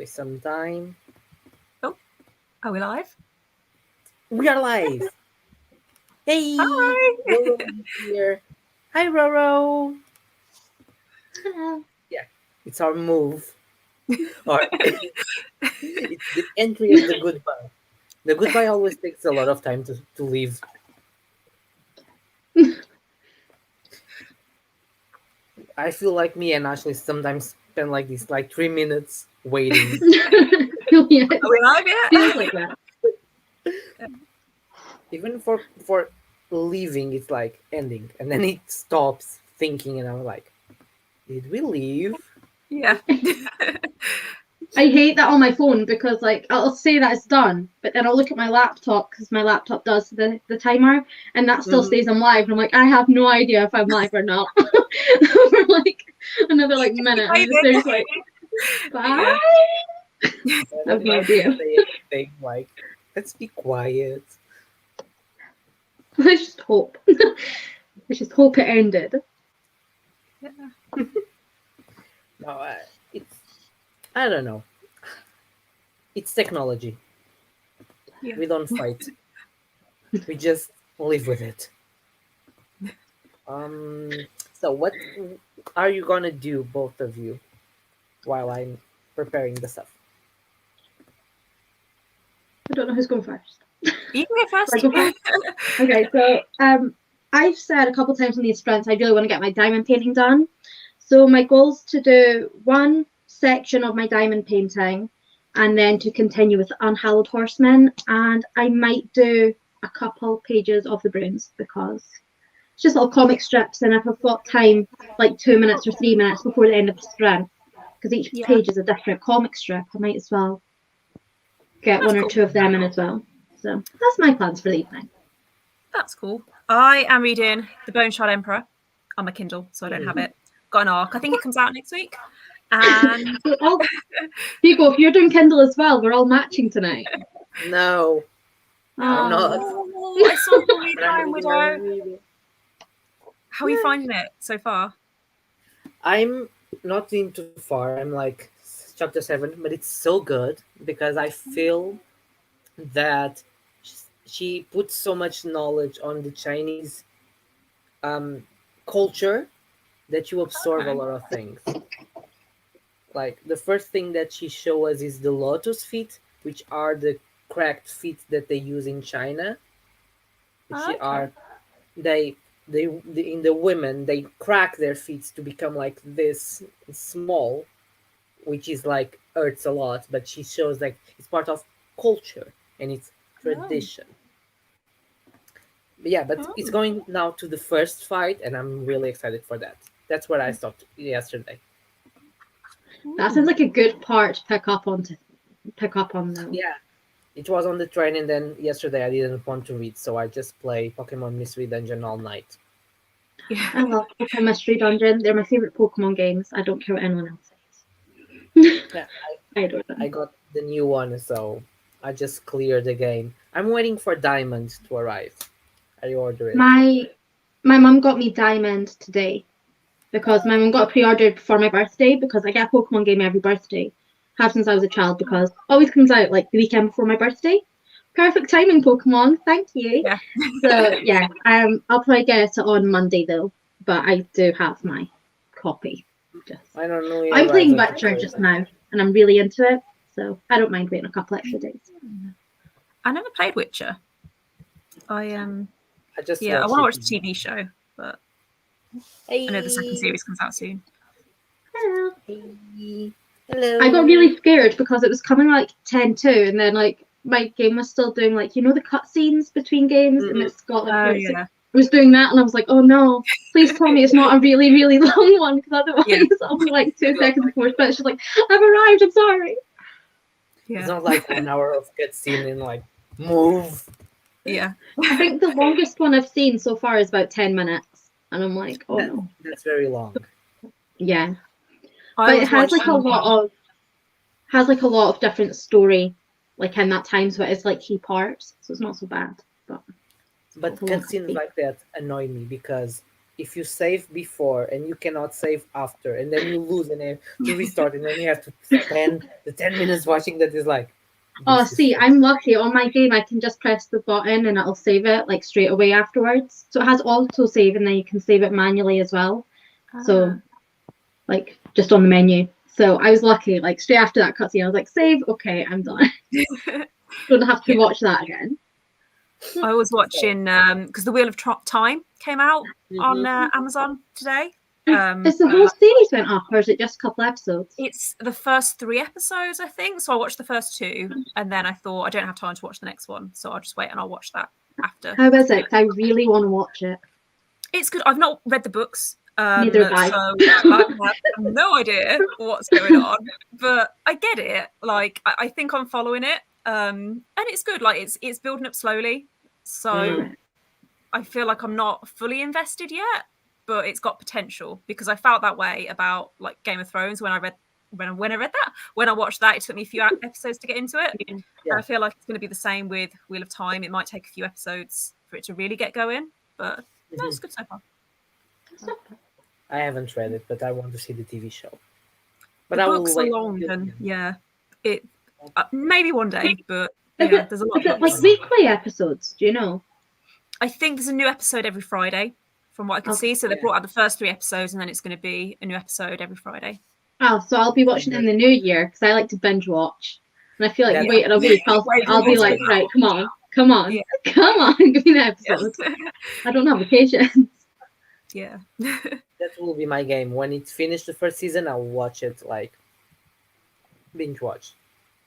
Some time. Oh, are we live? We are live. Hey, Hi. Roro here. Hi, Roro. Hello. Yeah, it's our move. Or it's the entry of the goodbye. The goodbye always takes a lot of time to leave. I feel like me and Ashley sometimes spend like this, like 3 minutes waiting. Yes, Are we live yet? feels like that. Even for leaving, it's like ending, and then it stops thinking, and I'm like, did we leave? Yeah. I hate that on my phone because like I'll say that it's done, but then I'll look at my laptop because my laptop does the timer, and that still Mhm. stays I'm live. And I'm like, I have no idea if I'm live or not. For like another like minute, and then there's like, bye. Yeah. I have no Not idea. say anything, like, let's be quiet. Let's just hope. Let's just hope it ended. Yeah. No, it's, I don't know. It's technology. Yeah. We don't fight. We just live with it. So what are you gonna do, both of you, while I'm preparing the stuff? I don't know who's going first. You can go first. Right, go first. Okay, so I've said a couple times in these sprints I really want to get my diamond painting done. So my goal is to do one section of my diamond painting and then to continue with the Unhallowed Horsemen, and I might do a couple pages of the Bruins because it's just little comic strips, and if I've got time, like 2 minutes or 3 minutes before the end of the sprint, because each Yeah. page is a different comic strip, I might as well get That's one or cool. two of them in as well. So that's my plans for the evening. That's cool. I am reading The Bone Shard Emperor on my Kindle, so I don't have it. Got an arc. I think it comes out next week. And So Hugo, if you're doing Kindle as well, we're all matching tonight. No, I'm not. oh, I saw you read But I'm Iron reading, I'm Widow. reading. How are you finding it so far? I'm not into far. I'm like chapter 7, but it's so good because I feel that she puts so much knowledge on the Chinese um, culture that you absorb a Okay. lot of things. Like the first thing that she shows us is the lotus feet, which are the cracked feet that they use in China. Which Okay. are they in the women they crack their feet to become like this small, which is like hurts a lot. But she shows like it's part of culture and it's tradition. But yeah, but Oh. it's going now to the first fight, and I'm really excited for that. That's what I stopped yesterday. That sounds like a good part to pick up on though. Yeah, it was on the train, and then yesterday I didn't want to read, so I just play Pokemon Mystery Dungeon all night. Yeah. I love Pokemon Mystery Dungeon. They're my favorite Pokemon games. I don't care what anyone else says. Yeah, I adore them. I got the new one, so I just cleared the game. I'm waiting for Diamond to arrive. I order it. My mum got me Diamond today because my mum got a pre-order for my birthday because I get a Pokemon game every birthday. Have since I was a child because it always comes out like the weekend before my birthday. Perfect timing, Pokemon. Thank you. Yeah. So yeah, I'll probably get it on Monday though, but I do have my copy. I don't know. I'm playing Witcher just now, and I'm really into it, so I don't mind waiting a couple extra days. I never played Witcher. I just yeah, I want to watch watched the TV show, but Hey. I know the second series comes out soon. Hello. Hey. Hello. I got really scared because it was coming like 10:2, and then like my game was still doing like the cutscenes between games, and it's got like yeah. it was doing that, and I was like, oh no, please tell me it's not a really really long one because otherwise I'll be like 2 seconds before it's just like I've arrived. I'm sorry. Yeah. It's not like 1 hour of cutscene and like move. Yeah. I think the longest one I've seen so far is about 10 minutes, and I'm like, oh no. That's very long. Yeah. I But it was has like watching- a lot of different story like in that time, so it's like key parts, so it's not so bad. But cutscenes like that annoy me because if you save before and you cannot save after, and then you lose and then to restart, and then you have to spend the 10 minutes watching that, is like, Oh, this is see, so. I'm lucky. On my game, I can just press the button and it'll save it like straight away afterwards. So it has auto save, and then you can save it manually as well. So, like, just on the menu. So I was lucky. Like straight after that cutscene, I was like, save. Okay, I'm done. Don't have to watch that again. I was watching because the Wheel of Time came out on Amazon today. Is the whole series went up, or is it just a couple episodes? It's the first 3 episodes, I think. So I watched the first 2, and then I thought I don't have time to watch the next one, so I'll just wait and I'll watch that after. How is it? 'Cause I really want to watch it. It's good. I've not read the books. Neither have I. So I have no idea what's going on, but I get it. Like I think I'm following it, and it's good. Like it's building up slowly, so I feel like I'm not fully invested yet, but it's got potential, because I felt that way about like Game of Thrones when I watched that. It took me a few episodes to get into it. Yeah. I feel like it's going to be the same with Wheel of Time. It might take a few episodes for it to really get going, but no, it's good so far. I haven't read it, but I want to see the TV show. But The I will books are wait. long, and it maybe one day, but Is yeah, it, there's a lot is of it like books. weekly episodes? Do you know? I think there's a new episode every Friday, from what I can see. So they brought out the first 3 episodes, and then it's going to be a new episode every Friday. Oh, so I'll be watching in the new year because I like to binge watch. And I feel like That's- waiting a week, I'll be like, right, come on, come on, Yeah. come on, give me an episode. I don't have the patience. Yeah. That will be my game. When it's finished the first season, I'll watch it, like binge watch.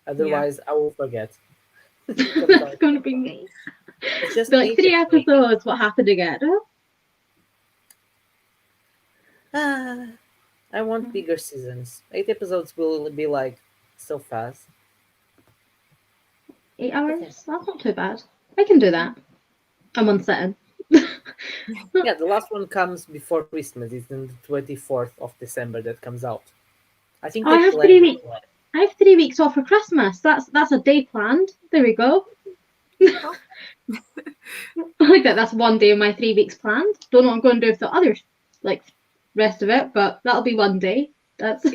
Otherwise, I will forget. That's going to be me. It's just Be like 3 easier for me. episodes. What happened again? I want bigger seasons. 8 episodes will be like so fast. 8 hours? That's not too bad. I can do that. I'm on setting. Yeah, the last one comes before Christmas. It's on the 24th of December that comes out. I think Oh, I they have planned 3 weeks. it. I have 3 weeks off for Christmas. That's a day planned. There we go. I like that. That's one day of my 3 weeks planned. Don't know what I'm going to do with the other, like, rest of it, but that'll be one day. That's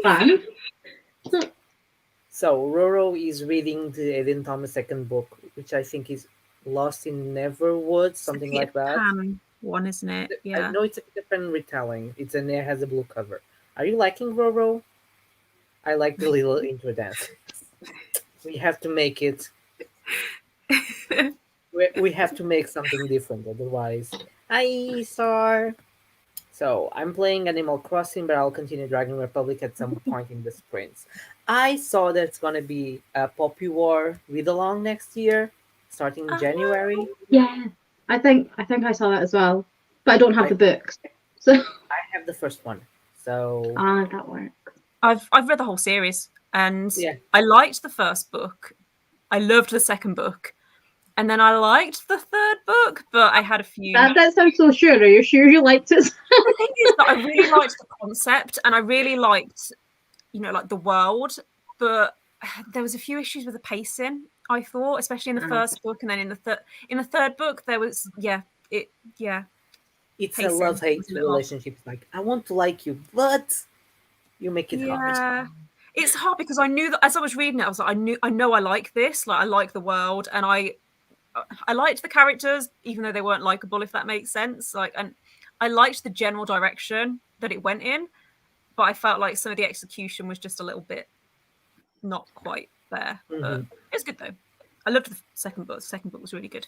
planned. So Roro is reading the Aidan Thomas second book, which I think is Lost in Neverwood, something like that. Pan one, isn't it? Yeah. I know it's a Peter Pan retelling. It has a blue cover. Are you liking Roro? I like the little intro dance. We have to make it. We have to make something different, otherwise. Hi, Star. So I'm playing Animal Crossing, but I'll continue Dragon Republic at some point in the sprints. I saw that it's gonna be a Poppy War read along next year, starting in January. Yeah, I think I saw that as well, but I don't have the books, so I have the first one, so that works. I've read the whole series, and Yeah. I liked the first book. I loved the second book, and then I liked the third book, but I had a few. That sounds so sure. Are you sure you liked it? The thing is that I really liked the concept, and I really liked, like the world, but there was a few issues with the pacing, I thought, especially in the first book, and then in the third book there was it's pacing a love-hate was a little off. relationship. It's like, I want to like you, but you make it hard. Yeah, it's hard because I knew that as I was reading it, I was like, I know I like this, like I like the world, and I liked the characters, even though they weren't likable, if that makes sense. Like, and I liked the general direction that it went in, but I felt like some of the execution was just a little bit not quite there. But it's good though. I loved the second book. The second book was really good.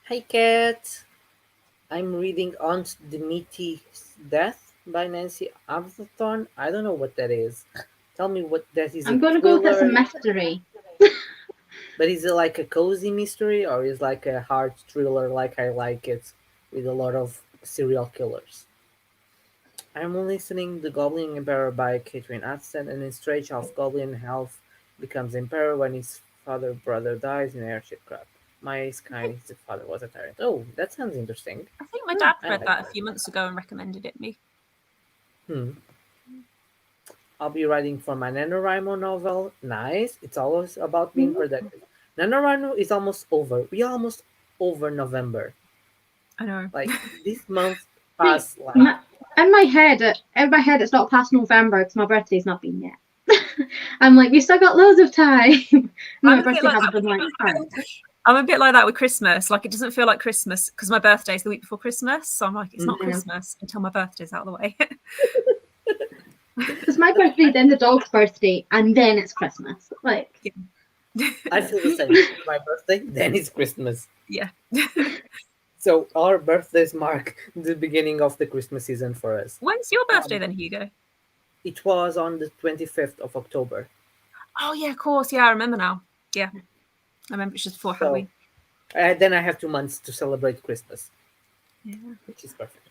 Hi, Kat. I'm reading Aunt Dimity's Death by Nancy Atherton. I don't know what that is. Tell me what that is. I'm going to go with it's a mystery. But is it like a cozy mystery, or is it like a hard thriller like I like it, with a lot of serial killers? I'm listening to Goblin Emperor by Catherine Adsen, and in Strange Half Goblin, half becomes Emperor when his brother dies in an airship crash. My kind, his father was a tyrant. Oh, that sounds interesting. I think my dad I read like that a that. few months ago and recommended it me. I'll be writing for my NaNoWriMo novel. Nice. It's always about being productive. NaNoWriMo is almost over. We almost over November. I know. Like this month See, passed like in my head, it's not past November because my birthday's not been yet. I'm like, we still got loads of time. No, I'm my a bit birthday like hasn't that. been like hard. I'm a bit like that with Christmas. Like, it doesn't feel like Christmas because my birthday's the week before Christmas. So I'm like, it's not Mhm. Christmas until my birthday's out of the way. Because my birthday, then the dog's birthday, and then it's Christmas. Like, I feel the same. My birthday, then it's Christmas. Yeah. So our birthdays mark the beginning of the Christmas season for us. When's your birthday then, Hugo? It was on the 25th of October. Oh, yeah, of course. Yeah, I remember now. Yeah. I remember it's just before So Halloween. then I have 2 months to celebrate Christmas, Yeah. which is perfect.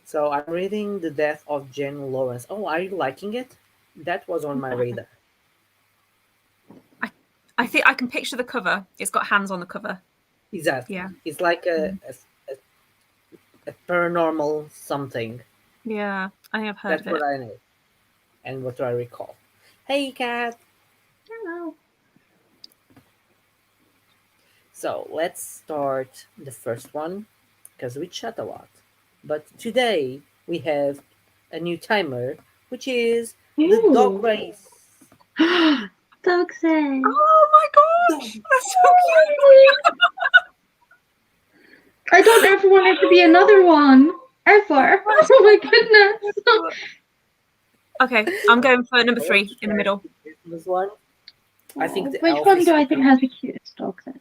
So I'm reading The Death of Jen Lawrence. Oh, are you liking it? That was on my radar. I think I can picture the cover. It's got hands on the cover. Exactly. Yeah. It's like a paranormal something. Yeah, I have heard That's of what it. I know and what I recall. Hey, Kat. hello. So let's start the first one because we chat a lot. But today we have a new timer, which is the dog Ooh. race. Dog says. Oh my gosh, that's so cute. I don't ever want it to be another one. Ever. Oh my goodness. Okay, I'm going for number 3 in the middle. This one. I think the Which elf one is do I think has the cutest dog says?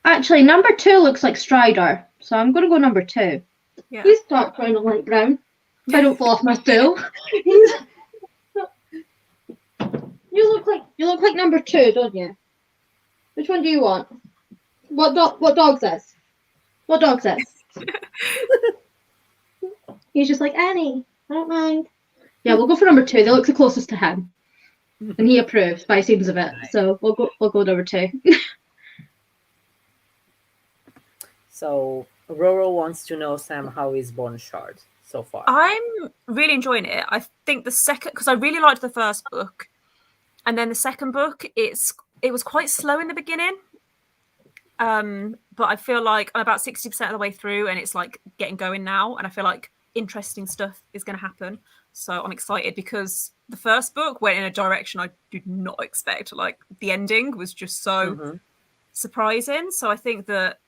Actually, number 2 looks like Strider, so I'm gonna go number 2. Yeah. He's dark brown and light brown. If I don't fall off my stool. He's- You look like number 2, don't you? Which one do you want? What dog says? What dog says? He's just like Annie. I don't mind. Yeah, we'll go for number 2. They look the closest to him, and he approves by seems of it. So we'll go number 2. So Roro wants to know, Sam, how is Bone Shard so far? I'm really enjoying it. I think the second, because I really liked the first book, and then the second book, it was quite slow in the beginning. But I feel like I'm about 60% of the way through, and it's like getting going now, and I feel like interesting stuff is going to happen. So I'm excited because the first book went in a direction I did not expect. Like, the ending was just so surprising. So I think that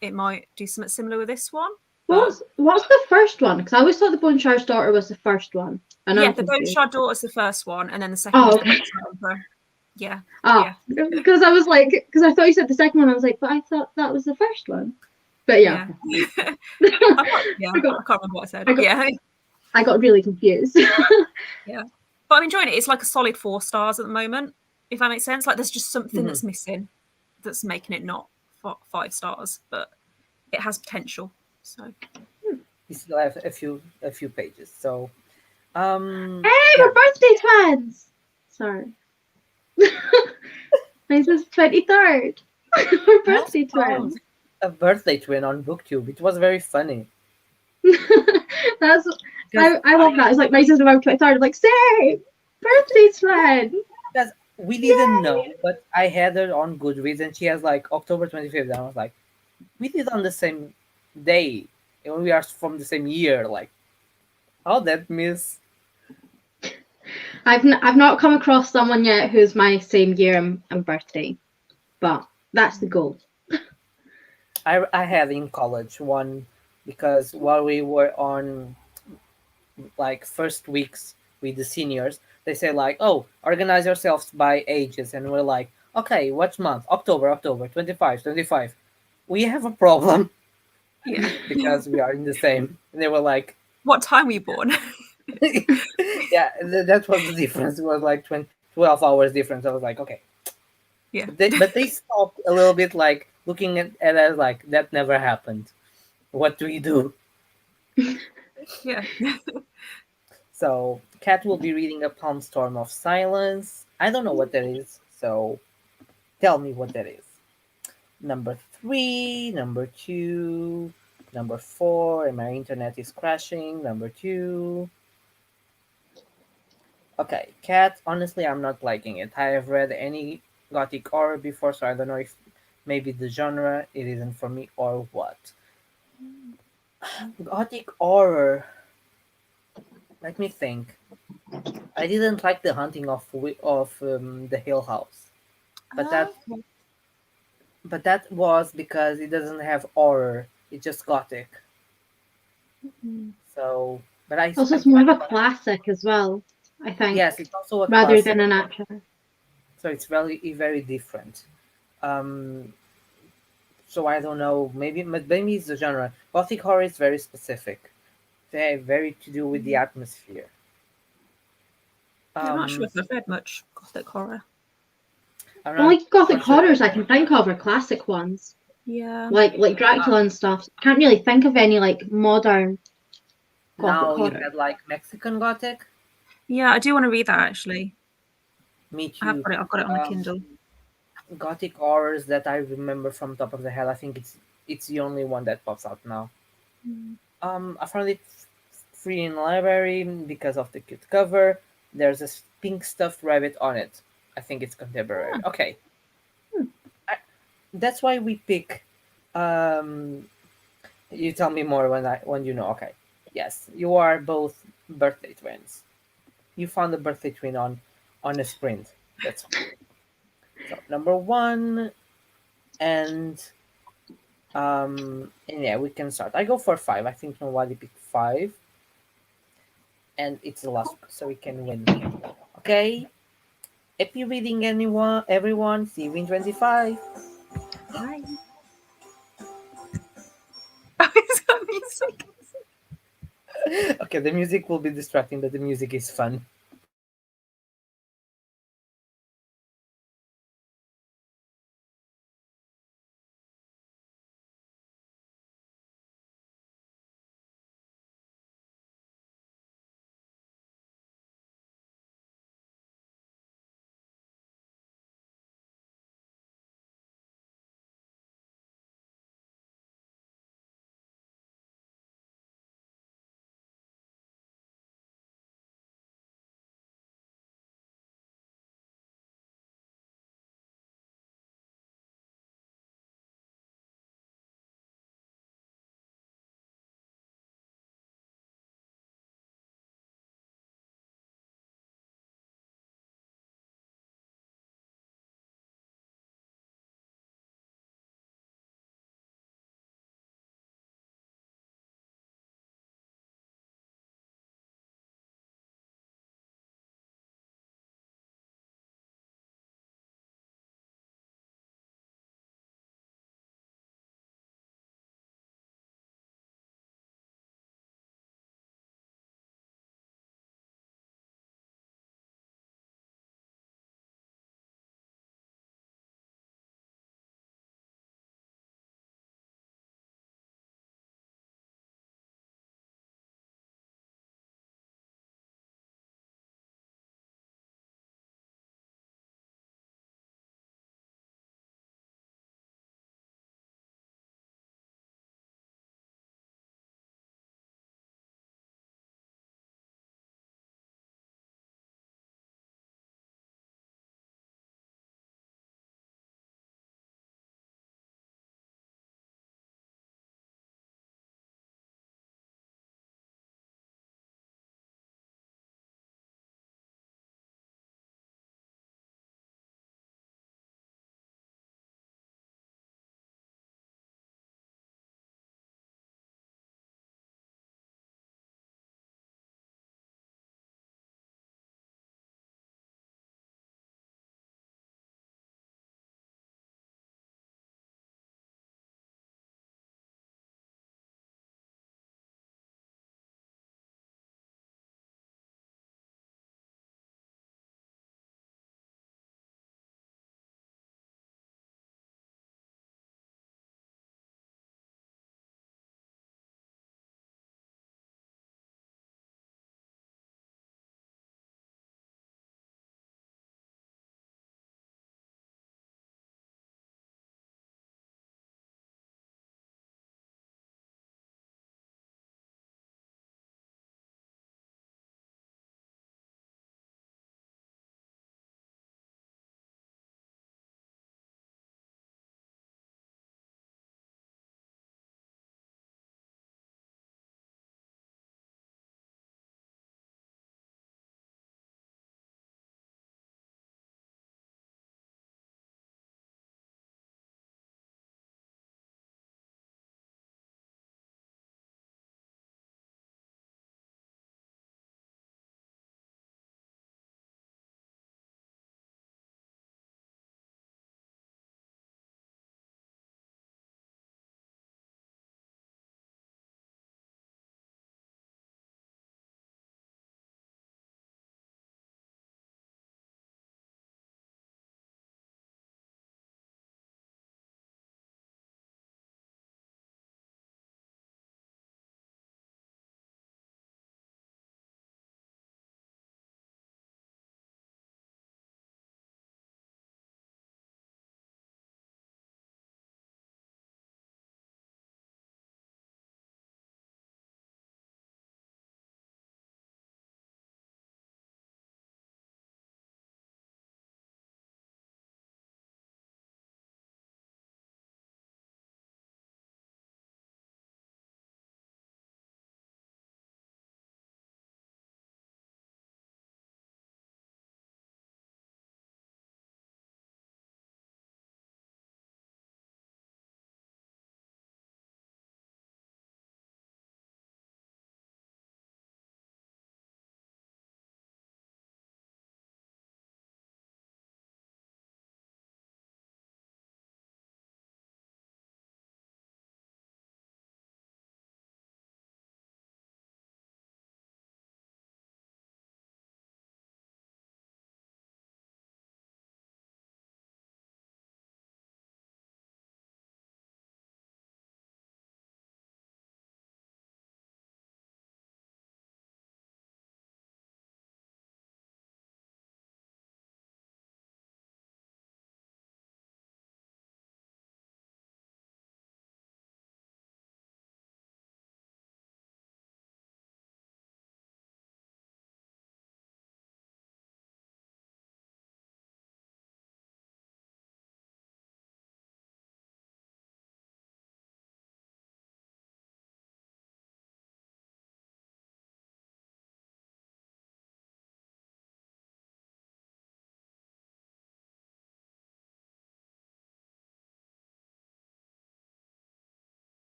it might do something similar with this one. What's the first one? Because I always thought the Bone Shard's daughter was the first one. And Yeah, I'm the Bone confused. Shard daughter's the first one, and then the second Oh, one's the okay. Bone Shard Emperor. Yeah. Oh, because I was like, because I thought you said the second one. I was like, but I thought that was the first one. But yeah, I can't remember what I said. I got really confused. Yeah, but I'm enjoying it. It's like a solid 4 stars at the moment, if that makes sense. Like, there's just something that's missing that's making it not 5 stars, but it has potential. So We still have a few pages. So Hey, we're birthday twins. Sorry. Mine's is 23rd. We're birthday twins. A birthday twin on booktube. It was very funny. That's I love that. It's like my sister about 23rd. I'm like, same birthday twin. Because we didn't know, but I had her on Goodreads and she has like October 25th. And I was like, we did on the same day. And we are from the same year. Like, how that miss? I've not come across someone yet who's my same year and birthday, but that's the goal. I had in college one because while we were on like first weeks with the seniors, they say like, oh, organize yourselves by ages, and we're like, okay, what month? October 25. We have a problem. Yeah. Because we are in the same. And they were like, what time were you born? Yeah, that was the difference. It was like 12 hours difference. I was like, okay. Yeah. But they stopped a little bit, like looking at us like, that never happened. What do we do? Yeah. So Kat will be reading A Palm Storm of Silence. I don't know what that is, so tell me what that is. Number 3, number 2, number 4, and my internet is crashing. Number 2. Okay, Kat, honestly, I'm not liking it. I have read any gothic horror before, so I don't know if maybe the genre it isn't for me or what. Gothic horror. Let me think. I didn't like the Haunting of the Hill House, but that Okay. but that was because it doesn't have horror. It's just gothic. Mm. So, but I Also, I, it's more I of a classic as well, I think, yes, it's also a rather classic. than an action. So it's very different. Um, so I don't know. Maybe it's the genre. Gothic horror is very specific. Very to do with the atmosphere. Yeah, I'm not sure Um, if I've read much gothic horror. I'm The not only gothic quite sure. horrors I can think of are classic ones, Yeah. like Uh, Dracula and stuff. I can't really think of any like modern gothic Now you horror. said like Mexican Gothic. Yeah, I do want to read that actually. Me I have too. got it. I've got it on my Um, Kindle. Gothic horrors that I remember from top of the head. I think it's the only one that pops out now. Mm. I found it free in the library because of the cute cover. There's a pink stuffed rabbit on it. I think it's contemporary. Ah, Okay, Hmm. I, that's why we pick. Um, you tell me more when you know. Okay, yes, you are both birthday twins. You found a birthday twin on a sprint. That's fine. So number one, and and yeah, we can start. I go for five. I think nobody picked five, and it's the last, so we can win. Okay. Happy reading, anyone, everyone. See you in 25. bye. It's got music. Okay, the music will be distracting, but the music is fun.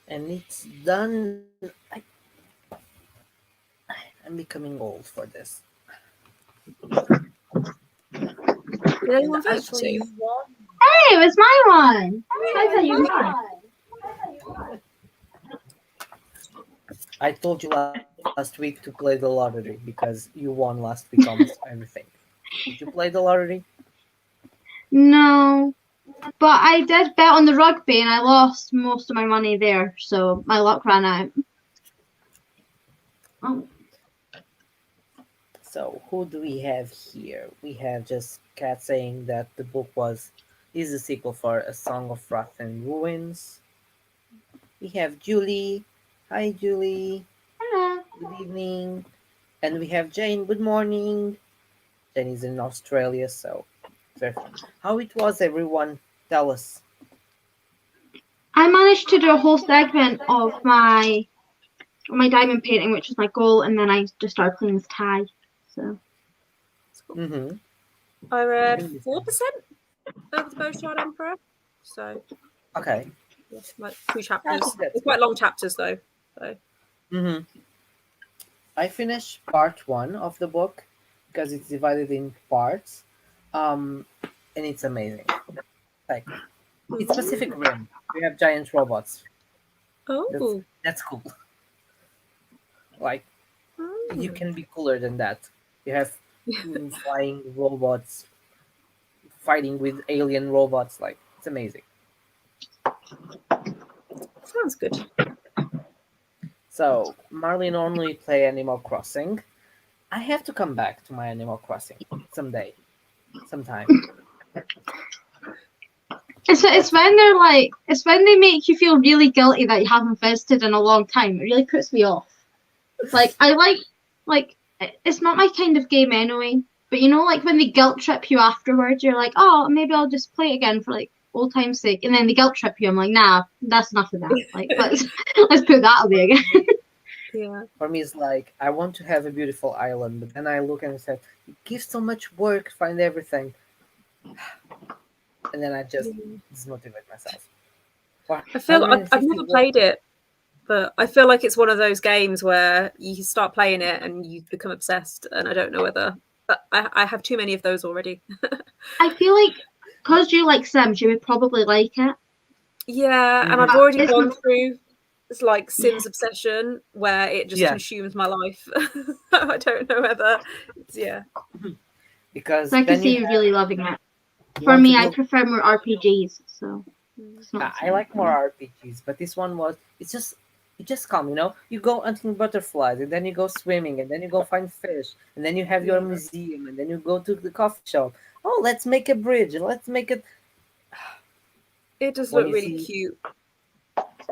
and it's done. I'm becoming old for this. Did And anyone vote actually, you to? won. Hey, it was my one. I thought you won. I told you last week to play the lottery because you won last week almost everything. Did you play the lottery? No, but I did bet on the rugby and I lost most of my money there, so my luck ran out. Oh, So who do we have here? We have just Kat saying that the book is a sequel for A Song of Wrath and Ruins. We have Julie. Hi Julie. hello. Good evening. And we have Jane. Good morning. Jane is in Australia, so very fun. How it was, everyone? Tell us. I managed to do a whole segment of my diamond painting, which was my goal, and then I just started playing with Ty. So Mm-hmm. I read 4% of the Bowshard Emperor. So Okay. yeah, like 2 chapters. I think that's They're quite long chapters though. So Mm-hmm. I finished part one of the book because it's divided in parts, and it's amazing. Like it's Pacific Rim. We have giant robots. That's oh. that's cool. Like you Oh. can be cooler than that. You have flying robots fighting with alien robots. Like it's amazing. Sounds good. So Marley normally play Animal Crossing. I have to come back to my Animal Crossing someday, sometime. it's when they're like it's when they make you feel really guilty that you haven't visited in a long time. It really puts me off. Like I like it's not my kind of game anyway. But you know, like when they guilt trip you afterwards, you're like, oh, maybe I'll just play it again for like old time's sake. And then they guilt trip you. I'm like, nah, that's enough of that. Like let's put that away again. Yeah. For me, it's like I want to have a beautiful island, but then I look and say it gives so much work to find everything, and then I just dismotivate myself. For I feel I've 150 never played it, but I feel like it's one of those games where you start playing it and you become obsessed, and I don't know whether. But I have too many of those already. I feel like because you like Sims, you would probably like it. Yeah, and I've Mhm. already It's gone not, through it's like Sims obsession where it just Yeah, consumes my life. I don't know whether yeah. because so I can then you see you really loving it. you For want to me, I build. prefer more RPGs, so it's not the I same like for more me. RPGs, but this one was it's just calm, you know. You go hunting butterflies, and then you go swimming, and then you go find fish, and then you have your Yeah. museum, and then you go to the coffee shop. Oh, let's make a bridge. Let's make it. It does When look you really see, cute.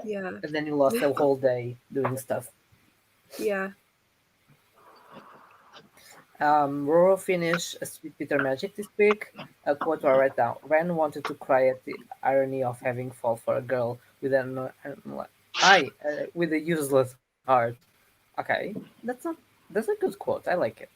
Yeah. and then you lost a whole day doing stuff. Yeah. Roro finished a Sweet Bitter Magic this week. A quote I read down. Ren wanted to cry at the irony of having fall for a girl with with a useless heart. Okay, that's a good quote. I like it.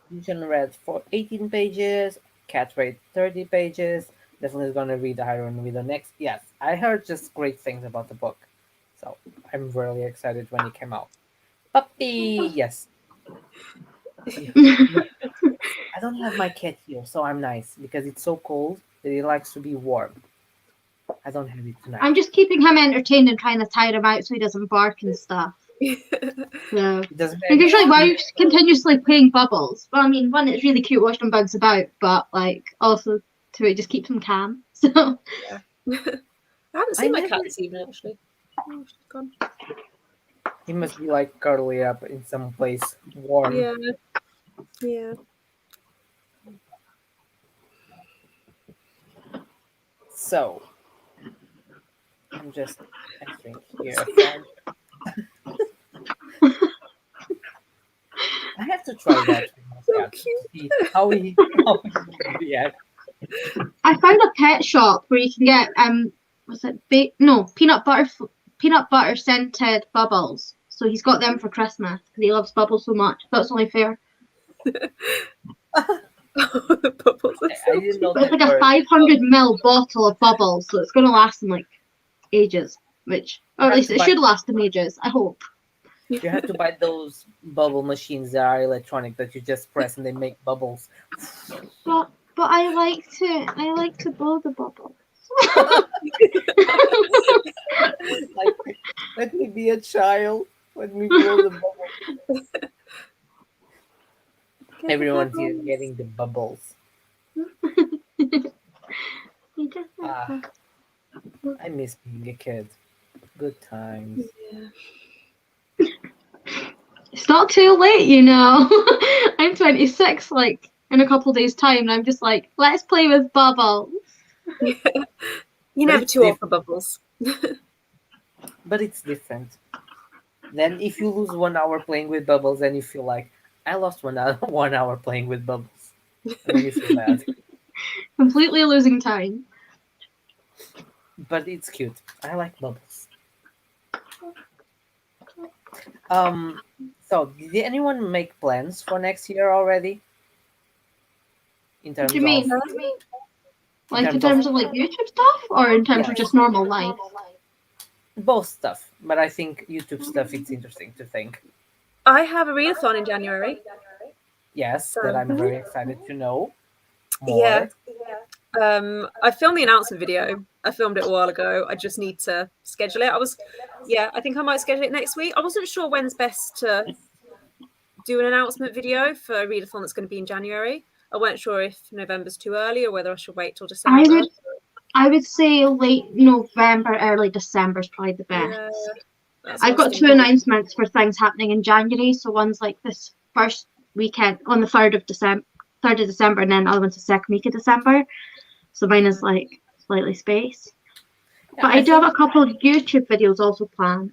Vision read for 18 pages. Cat read 30 pages. Definitely gonna read Iron with the next. Yes, I heard just great things about the book, so I'm really excited when it came out. Puppy, yes. Yeah. I don't have my cat here, so I'm nice because it's so cold that he likes to be warm. I don't have it tonight. I'm just keeping him entertained and trying to tire him out so he doesn't bark and stuff. So It doesn't like have usually why are you. you continuously playing bubbles? Well, I mean, one, it's really cute watching bugs about, but like also two, it just keeps him calm. So Yeah. I haven't I seen my never. cat this evening actually. Oh, she's gone. He must be like curly up in some place warm. Yeah. Yeah. So I'm just entering here a friend. I have to try that with my So cat to cute. see how he would react. I found a pet shop where you can get was it peanut butter scented bubbles. So he's got them for Christmas because he loves bubbles so much. That's only fair. The bubbles are I so didn't cute. know But it's that like a word. 500 ml bottle of bubbles, so it's gonna last him like ages, which, or at have least to it buy- should last them ages, I hope. You have to buy those bubble machines that are electronic that you just press and they make bubbles. But I like to blow the bubble. Like, let me be a child. Let me blow the bubble. Everyone's here getting the bubbles. You just Ah, I miss being a kid. Good times. It's not too late, you know. I'm 26, like in a couple days' time, and I'm just like, let's play with bubbles. You're never it's too old for bubbles. But it's different. Then if you lose 1 hour playing with bubbles, then you feel like I lost 1 hour, 1 hour playing with bubbles, and then you feel bad. Completely losing time. But it's cute. I like bubbles. So did anyone make plans for next year already? In What terms do you mean? of Like in terms of like YouTube stuff, or in terms of Yes. just normal life? both stuff, but I think YouTube stuff it's interesting to think. I have a readathon in January. Yes, that I'm very excited to know more. Yeah. I filmed the announcement video. I filmed it a while ago. I just need to schedule it. I think I might schedule it next week. I wasn't sure when's best to do an announcement video for a readathon that's going to be in January. I weren't sure if November's too early or whether I should wait till December. I would say late November, early December is probably the best. Yeah, that's what I've I was got two thinking. announcements for things happening in January. So one's like this first weekend on the 3rd of December, and then the other one's the second week of December. So mine is like slightly spaced. But I do have a couple of YouTube videos also planned.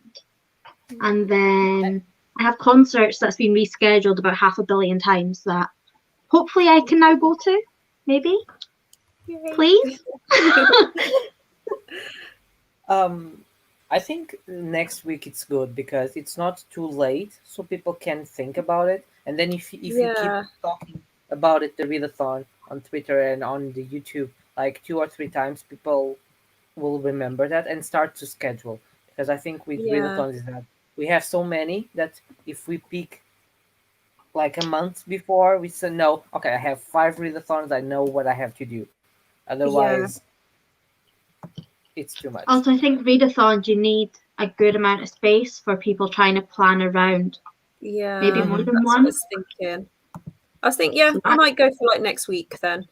And then I have concerts that's been rescheduled about 500 million times that hopefully I can now go to, maybe. Yay. Please. I think next week it's good because it's not too late, so people can think about it. And then if you keep talking about it, the readathon on Twitter and on the YouTube, like 2 or 3 times, people will remember that and start to schedule. Because I think with readathons is that we have so many that if we pick like a month before, we say no, okay, I have 5 readathons, I know what I have to do. Otherwise, it's too much. Also, I think readathons, you need a good amount of space for people trying to plan around. Yeah, Maybe more than that's one. what I was thinking, I might go for like next week then,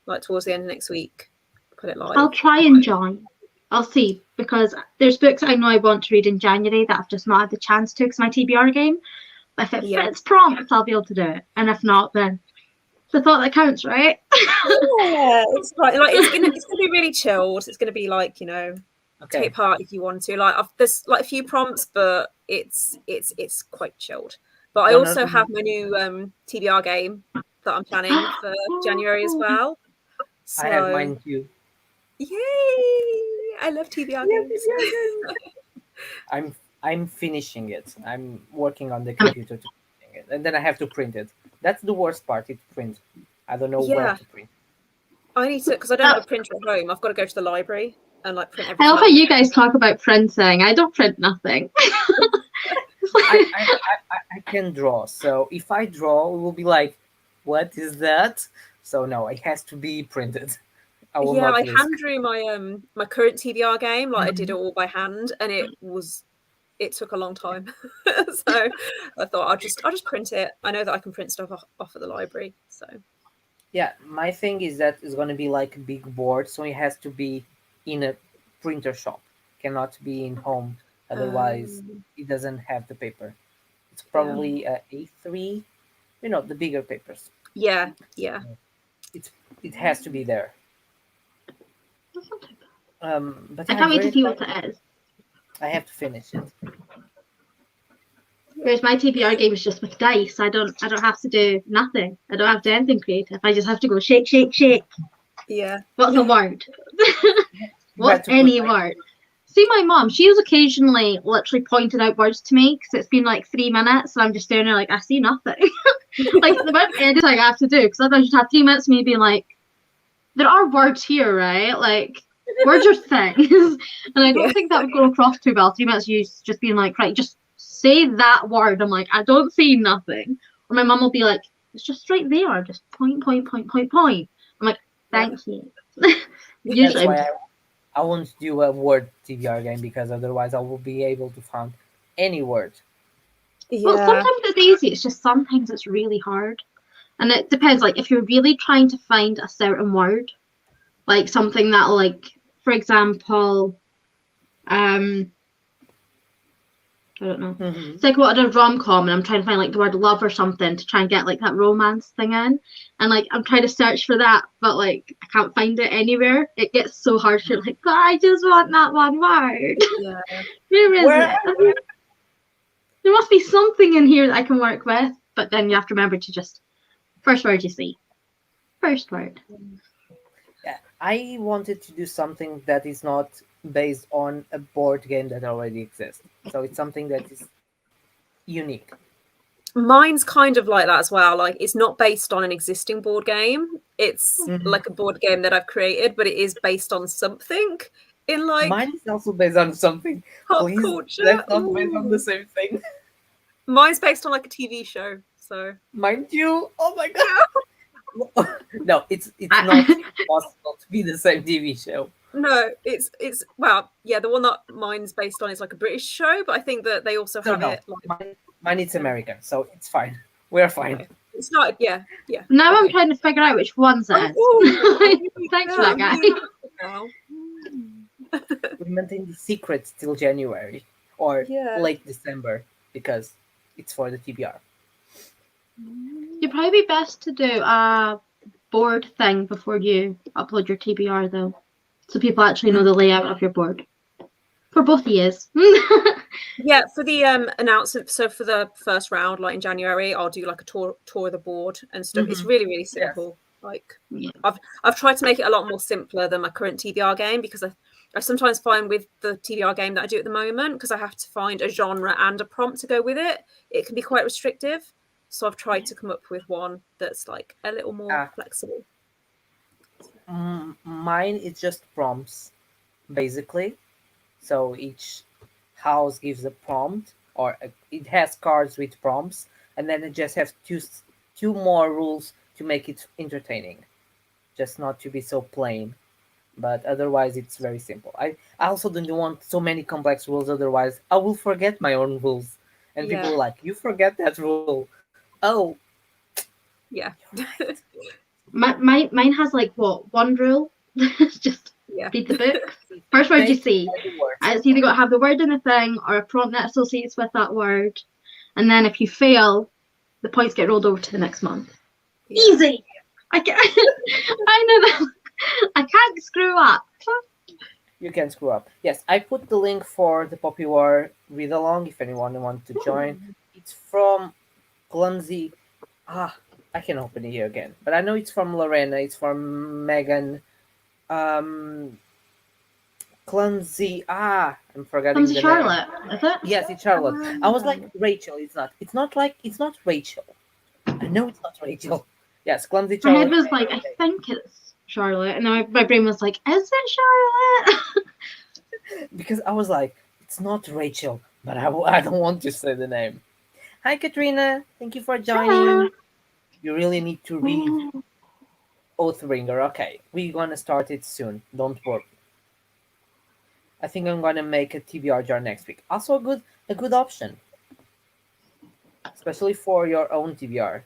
like towards the end of next week, put it live. I'll try and join. I'll see, because there's books I know I want to read in January that I've just not had the chance to because my TBR game. But if it fits prompts, I'll be able to do it. And if not, then it's the thought that counts, right? Yeah, it's like it's gonna be really chilled. It's gonna be like, take part if you want to. Like there's like a few prompts, but it's quite chilled. But I also have my new TBR game that I'm planning for January as well. So, I have mine too. Yay! I love TBR games. I'm finishing it. I'm working on the computer to finish it, and then I have to print it. That's the worst part. It's print. I don't know where to print. I need to, because I don't have a printer at home. I've got to go to the library and like print everything. I love how you guys talk about printing. I don't print nothing. I can draw. So if I draw, it will be like, what is that? So no, it has to be printed. I hand drew my my current TBR game. Like I did it all by hand, and it took a long time. So I thought I'll just print it. I know that I can print stuff off at the library. So yeah, my thing is that it's going to be like a big board, so it has to be in a printer shop. Cannot be in home, otherwise it doesn't have the paper. It's probably a A3, the bigger papers. Yeah. It has to be there. But I can't wait to see what it is. I have to finish it. Whereas my TBR game is just with dice. I don't have to do nothing. I don't have to do anything creative. I just have to go shake, shake, shake. Yeah. What's a word? What's any word? See, my mom, she has occasionally literally pointed out words to me because it's been like 3 minutes and I'm just staring there like, I see nothing. Like, the amount of editing I have to do, because otherwise you'd have 3 minutes of me being like, there are words here, right? Like, Words are things. And I don't think that would go across too well. 3 minutes you just being like, right, just say that word. I'm like, I don't see nothing. Or my mum will be like, it's just right there. Just point, point, point, point, point. I'm like, thank you. That's why I won't do a word TBR game, because otherwise I will be able to find any word. Well, sometimes it's easy. It's just sometimes it's really hard. And it depends. Like, if you're really trying to find a certain word, like something that, like, for example, I don't know. Mm-hmm. It's like what I did a rom-com, and I'm trying to find like the word love or something to try and get like that romance thing in. And like I'm trying to search for that, but like I can't find it anywhere. It gets so hard. You're like, but I just want that one word. Yeah. Where is it? There must be something in here that I can work with. But then you have to remember to just first word you see. First word. Yeah, I wanted to do something that is not based on a board game that already exists. So it's something that is unique. Mine's kind of like that as well. Like, it's not based on an existing board game. It's like a board game that I've created, but it is based on something in like Mine is also based on something. pop Please, culture. let's not based on the same thing. Mine's based on like a TV show. So Mind you, oh my god. No, it's not possible to be the same TV show. no, it's well, yeah, the one that mine's based on is like a British show, but I think that they also have it like Mine is American, so it's fine. We're fine. okay. It's not yeah. Now I'm trying to figure out which ones it is. Thanks for that, guy. We maintain the secret till January or Yeah. late December because it's for the TBR. You'd probably be best to do a board thing before you upload your TBR, though, so people actually know the layout of your board. For both of yous. Yeah, for the announcement, so for the first round, like in January, I'll do like a tour of the board and stuff. It's really, really simple. Like I've tried to make it a lot more simpler than my current TBR game, because I sometimes find with the TBR game that I do at the moment, because I have to find a genre and a prompt to go with it, it can be quite restrictive. So I've tried to come up with one that's like a little more flexible. Mine is just prompts, basically. So each house gives a prompt, or it has cards with prompts, and then it just has two more rules to make it entertaining, just not to be so plain. But otherwise, it's very simple. I also don't want so many complex rules. Otherwise, I will forget my own rules, and people are like, "You forget that rule." Oh, yeah. Mine has like what, one rule? Just read the book. First word you see. It's either got to have the word in the thing or a prompt that associates with that word. And then if you fail, the points get rolled over to the next month. Yeah. Easy. I know that. I can't screw up. You can screw up. Yes, I put the link for the Poppy War read along if anyone wants to join. It's from Clumsy. I can open it here again, but I know it's from Lorena. It's from Megan. Clumsy. I'm forgetting Clumsy the Charlotte, name. is it? Yes, it's Charlotte. I was like, Rachel. It's not. It's not Rachel. I know it's not Rachel. Yes, Clumsy Charlotte. My head was like, I think it's Charlotte, and then my brain was like, is it Charlotte? Because I was like, it's not Rachel, but I don't want to say the name. Hi, Katrina. Thank you for joining. Hello. You really need to read Oathbringer. Okay, we're gonna start it soon. Don't worry. I think I'm gonna make a TBR jar next week. Also a good option, especially for your own TBR.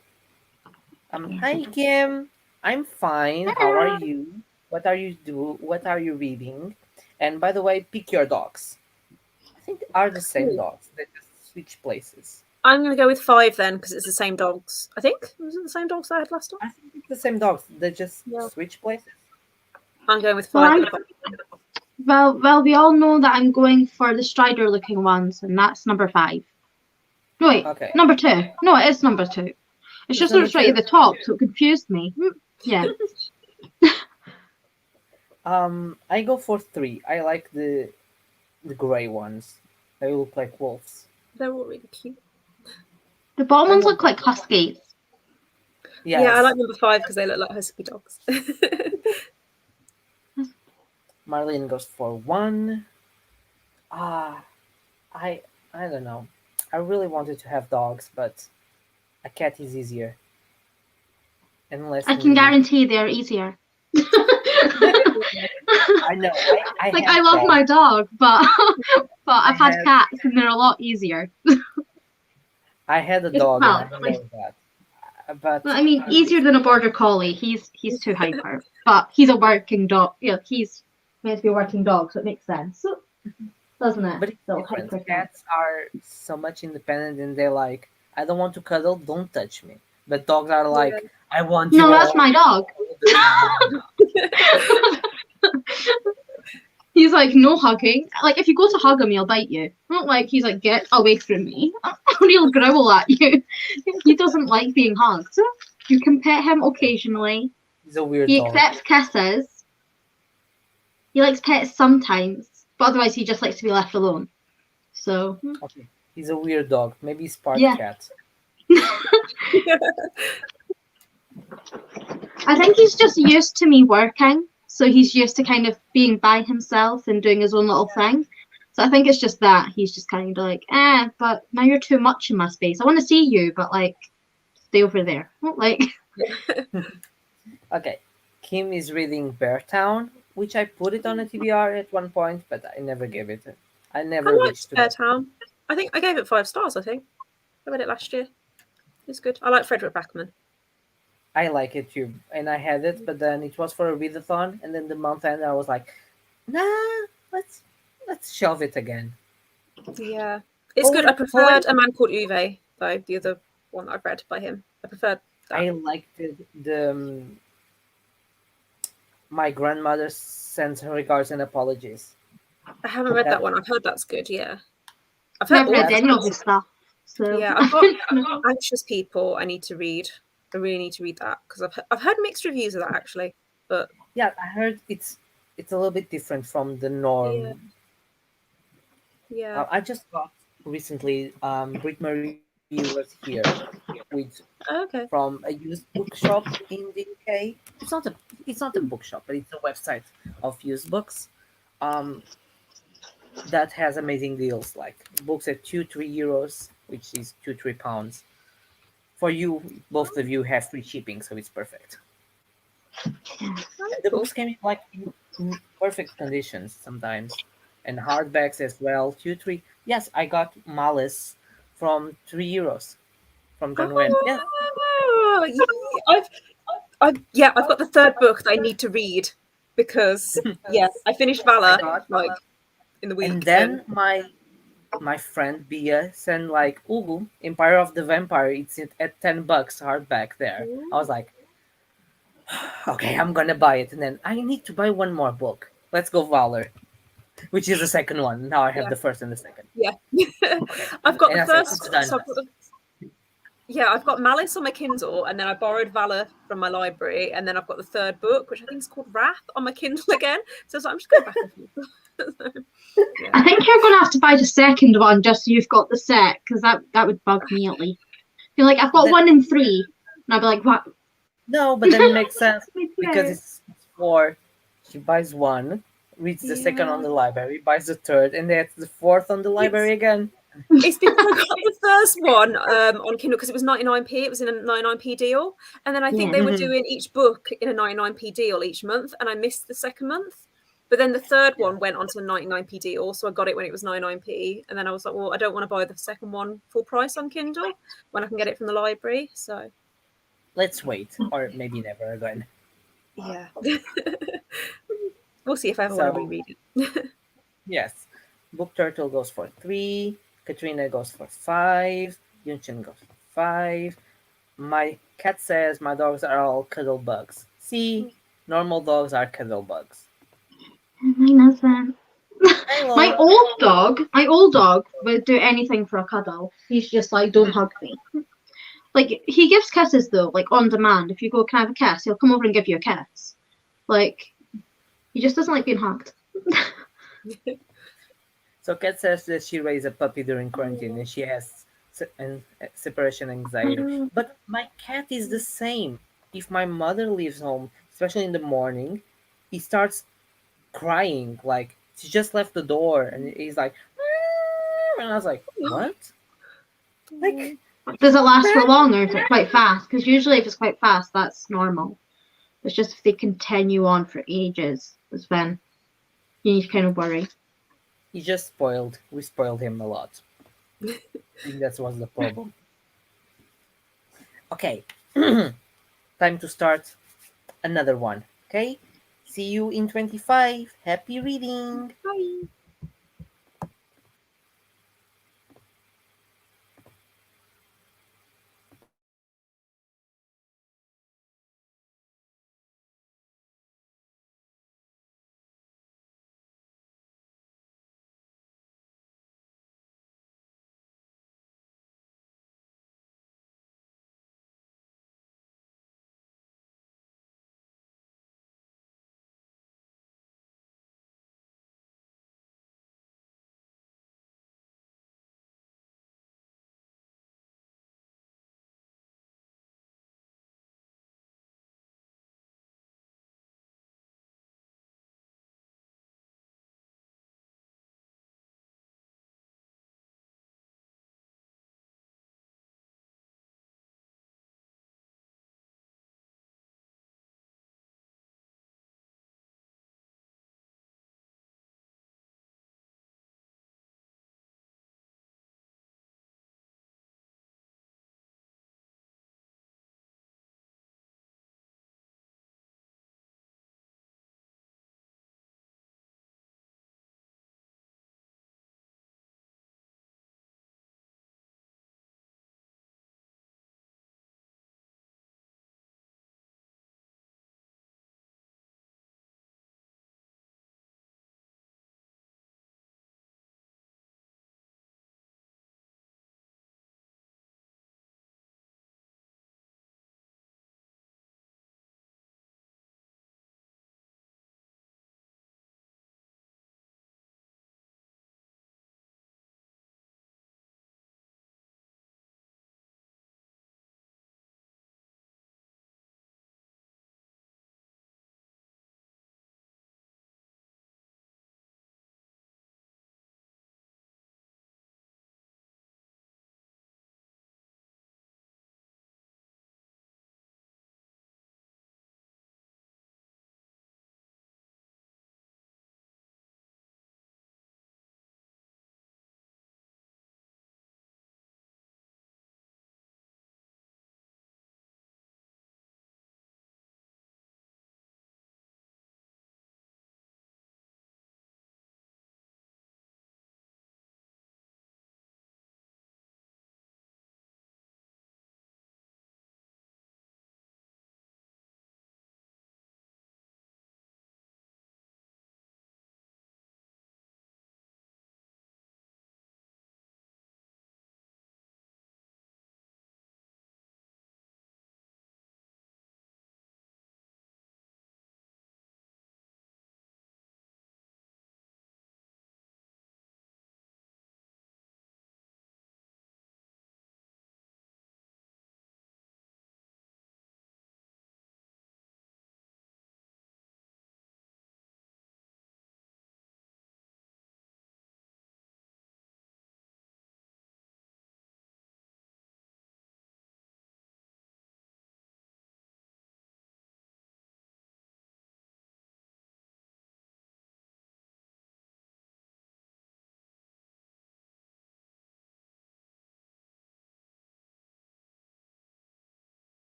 Hi Kim. I'm fine. How are you? What are you reading? And by the way, pick your dogs. I think they are the same dogs. They just switch places. I'm going to go with 5 then, because it's the same dogs. I think. Was it the same dogs I had last time? I think it's the same dogs. They just switch places. I'm going with 5. Well, we all know that I'm going for the Strider looking ones, and that's number 5. No, wait, number 2. No, it is number 2. It's just that it's right at the top, so it confused me. Yeah. I go for 3. I like the gray ones. They look like wolves. They're all really cute. The bottom ones look like huskies. Yes. Yeah, I like number 5 because they look like husky dogs. Marlene goes for 1. Ah, I I don't know. I really wanted to have dogs, but a cat is easier and less I can needy. guarantee they're easier. I know. I Like had I love dogs. my dog, but I I've had had cats and they're a lot easier. I had a It's, dog and well, I like, know that. But I mean, easier than a border collie. He's too hyper, but he's a working dog. Yeah, he's meant to be a working dog, so it makes sense, doesn't it? but it's So different. hyper cat. Cats are so much independent and they're like, I don't want to cuddle, don't touch me. But dogs are Yeah. like, I want No, you that's my dog. all the time. He's like, no hugging. Like, if you go to hug him, he'll bite you. Not like he's like, get away from me. He'll growl at you. He doesn't like being hugged. You can pet him occasionally. He's a weird He dog. accepts kisses. He likes pets sometimes, but otherwise he just likes to be left alone. So, Okay. He's a weird dog. Maybe he's part yeah. cat. I think he's just used to me working. So he's used to kind of being by himself and doing his own little thing. So I think it's just that. He's just kind of like, but now you're too much in my space. I want to see you, but like, stay over there. Like, Okay. Kim is reading Beartown, which I put it on a TBR at one point, but I never gave it. I never I liked reached to it. Beartown. I think I gave it 5 stars. I think I read it last year. It's good. I like Frederick Backman. I like it too, and I had it, but then it was for a readathon, and then the month end I was like, nah, let's shelve it again. Yeah, it's good. I preferred A Man Called Uwe though. The other one I've read by him. I preferred that. I liked the My Grandmother Sends Her Regards and Apologies. I haven't read that one. I've heard that's good. Yeah, I've heard never read any of his stuff. So yeah, I've got Anxious People. I need to read. I really need to read that because I've heard mixed reviews of that actually. But yeah, I heard it's a little bit different from the norm. Yeah. I just got recently Brit Marie was here with from a used bookshop in the UK. It's not a bookshop, but it's a website of used books. That has amazing deals, like books at 2-3 euros, which is 2-3 pounds. For you, both of you have free shipping, so it's perfect. The books came in like in perfect conditions sometimes, and hardbacks as well. 2-3. Yes, I got Malice from 3 euros from John Wayne. Yeah. I've got the third book that I need to read because I finished Valor like in the week. And then my friend Bia sent like, ooh, Empire of the Vampire, it's at $10 hardback there. I was like, okay, I'm gonna buy it, and then I need to buy one more book. Let's go Valor, which is the second one. Now I have the first and the second. Yeah. I've got the first. I've got Malice on my Kindle, and then I borrowed Valor from my library, and then I've got the third book, which I think is called Wrath, on my Kindle again. So I'm just going back and forth. I think you're going to have to buy the second one just so you've got the set, because that would bug me at least. You're like, I've got 1 and 3, and I'd be like, what? No, but then it makes sense because it's 4. She buys 1, reads the second on the library, buys the third, and that's the 4th on the library again. It's because I got the first one on Kindle because it was 99p. It was in a 99p deal, and then I think they were doing each book in a 99p deal each month, and I missed the second month. But then the third one went onto a 99p deal, so I got it when it was 99p, and then I was like, well, I don't want to buy the second one full price on Kindle when I can get it from the library. So let's wait, or maybe never again. Yeah, we'll see if I ever want to reread it. Yes, Book Turtle goes for 3. Katrina goes for 5. Yunchin goes for 5. My cat says my dogs are all cuddle bugs. See, normal dogs are cuddle bugs. Mine isn't. My old dog would do anything for a cuddle. He's just like, don't hug me. Like, he gives kisses though, like on demand. If you go, can I have a kiss? He'll come over and give you a kiss. Like, he just doesn't like being hugged. So Kat says that she raised a puppy during quarantine and she has separation anxiety. But my cat is the same. If my mother leaves home, especially in the morning, he starts crying, like she just left the door, and he's like, and I was like, what? Like, Does it last for man, long or is it quite fast? Because usually if it's quite fast, that's normal. It's just if they continue on for ages, is when you need to kind of worry. we spoiled him a lot. I think that was the problem. Okay, time to start another one. Okay, see you in 25. Happy reading. Bye.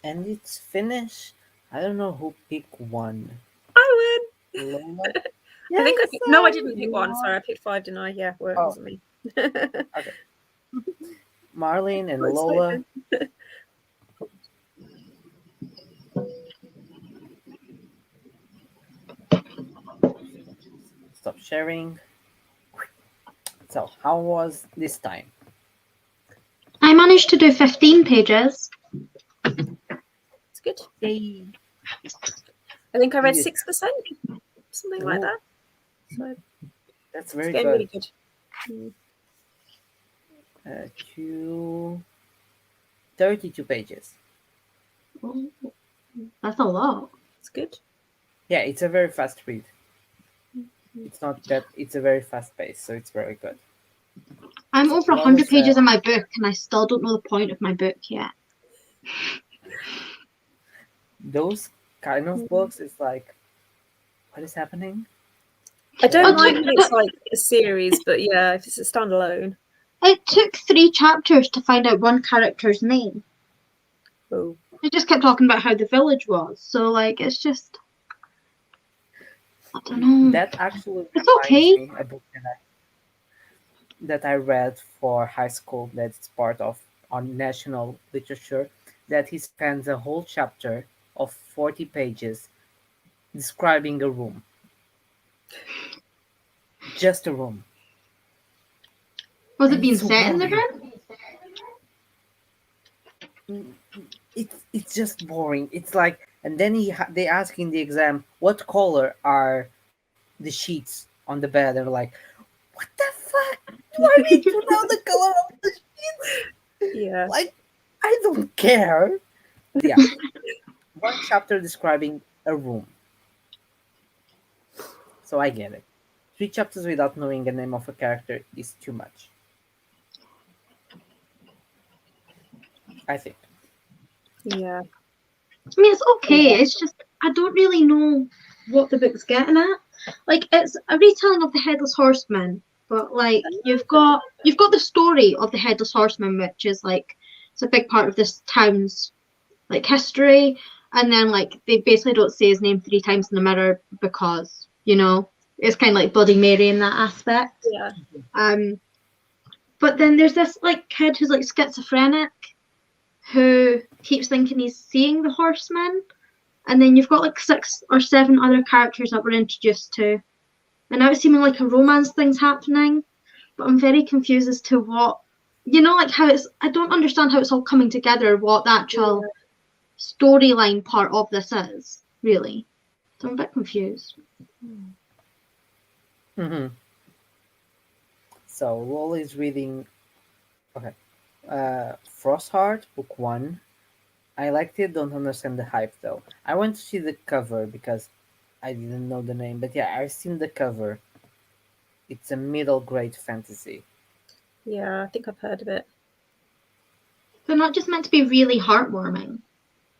And it's finished. I don't know who picked one. I win. Lola? I think I Yes, picked, no, I Sam, didn't pick you one. won. Sorry, I picked 5, didn't I? Yeah, well, it Oh. wasn't me. Okay. Marlene and I'm Lola. excited. Stop sharing. So, how was this time? I managed to do 15 pages. It's good. Yay! I think I read Yes. 6%, something like Ooh. that. So That's it's very getting good. really good. Mm. 32 pages. Oh, that's a lot. It's good. Yeah, it's a very fast read. It's not that it's a very fast pace, so it's very good. I'm So over Lola 100 said- pages in my book, and I still don't know the point of my book yet. Those kind of books is like, what is happening? I don't It like took- when it's like a series, but yeah, if it's a standalone. It took 3 chapters to find out one character's name. Oh, They just kept talking about how the village was. So, like, it's just, I don't know. That actually It's reminds okay. me a book that I read for high school that's part of on national literature, that he spends a whole chapter of 40 pages describing a room. Just a room. Was it And being it's so set in the boring. room? It's just boring. It's like, and then they ask in the exam, what color are the sheets on the bed? And like, what the fuck? Do I need to know the color of the sheets? yeah. Like, I don't care. Yeah. One chapter describing a room. So I get it. 3 chapters without knowing the name of a character is too much. I think. Yeah. I mean, it's okay. It's just, I don't really know what the book's getting at. Like, it's a retelling of the Headless Horseman, but like you've got the story of the Headless Horseman, which is like it's a big part of this town's like history, and then like they basically don't say his name 3 times in the mirror because it's kind of like Bloody Mary in that aspect. Yeah. But then there's this like kid who's like schizophrenic, who keeps thinking he's seeing the horseman. And then you've got like 6 or 7 other characters that we're introduced to. And now it's seeming like a romance thing's happening. But I'm very confused as to what, like how I don't understand how it's all coming together, what the actual storyline part of this is, really. So I'm a bit confused. Mm-hmm. So Lola is reading, okay, Frostheart, book 1. I liked it, don't understand the hype though. I went to see the cover because I didn't know the name, but yeah, I've seen the cover. It's a middle grade fantasy. Yeah, I think I've heard of it. They're not just meant to be really heartwarming.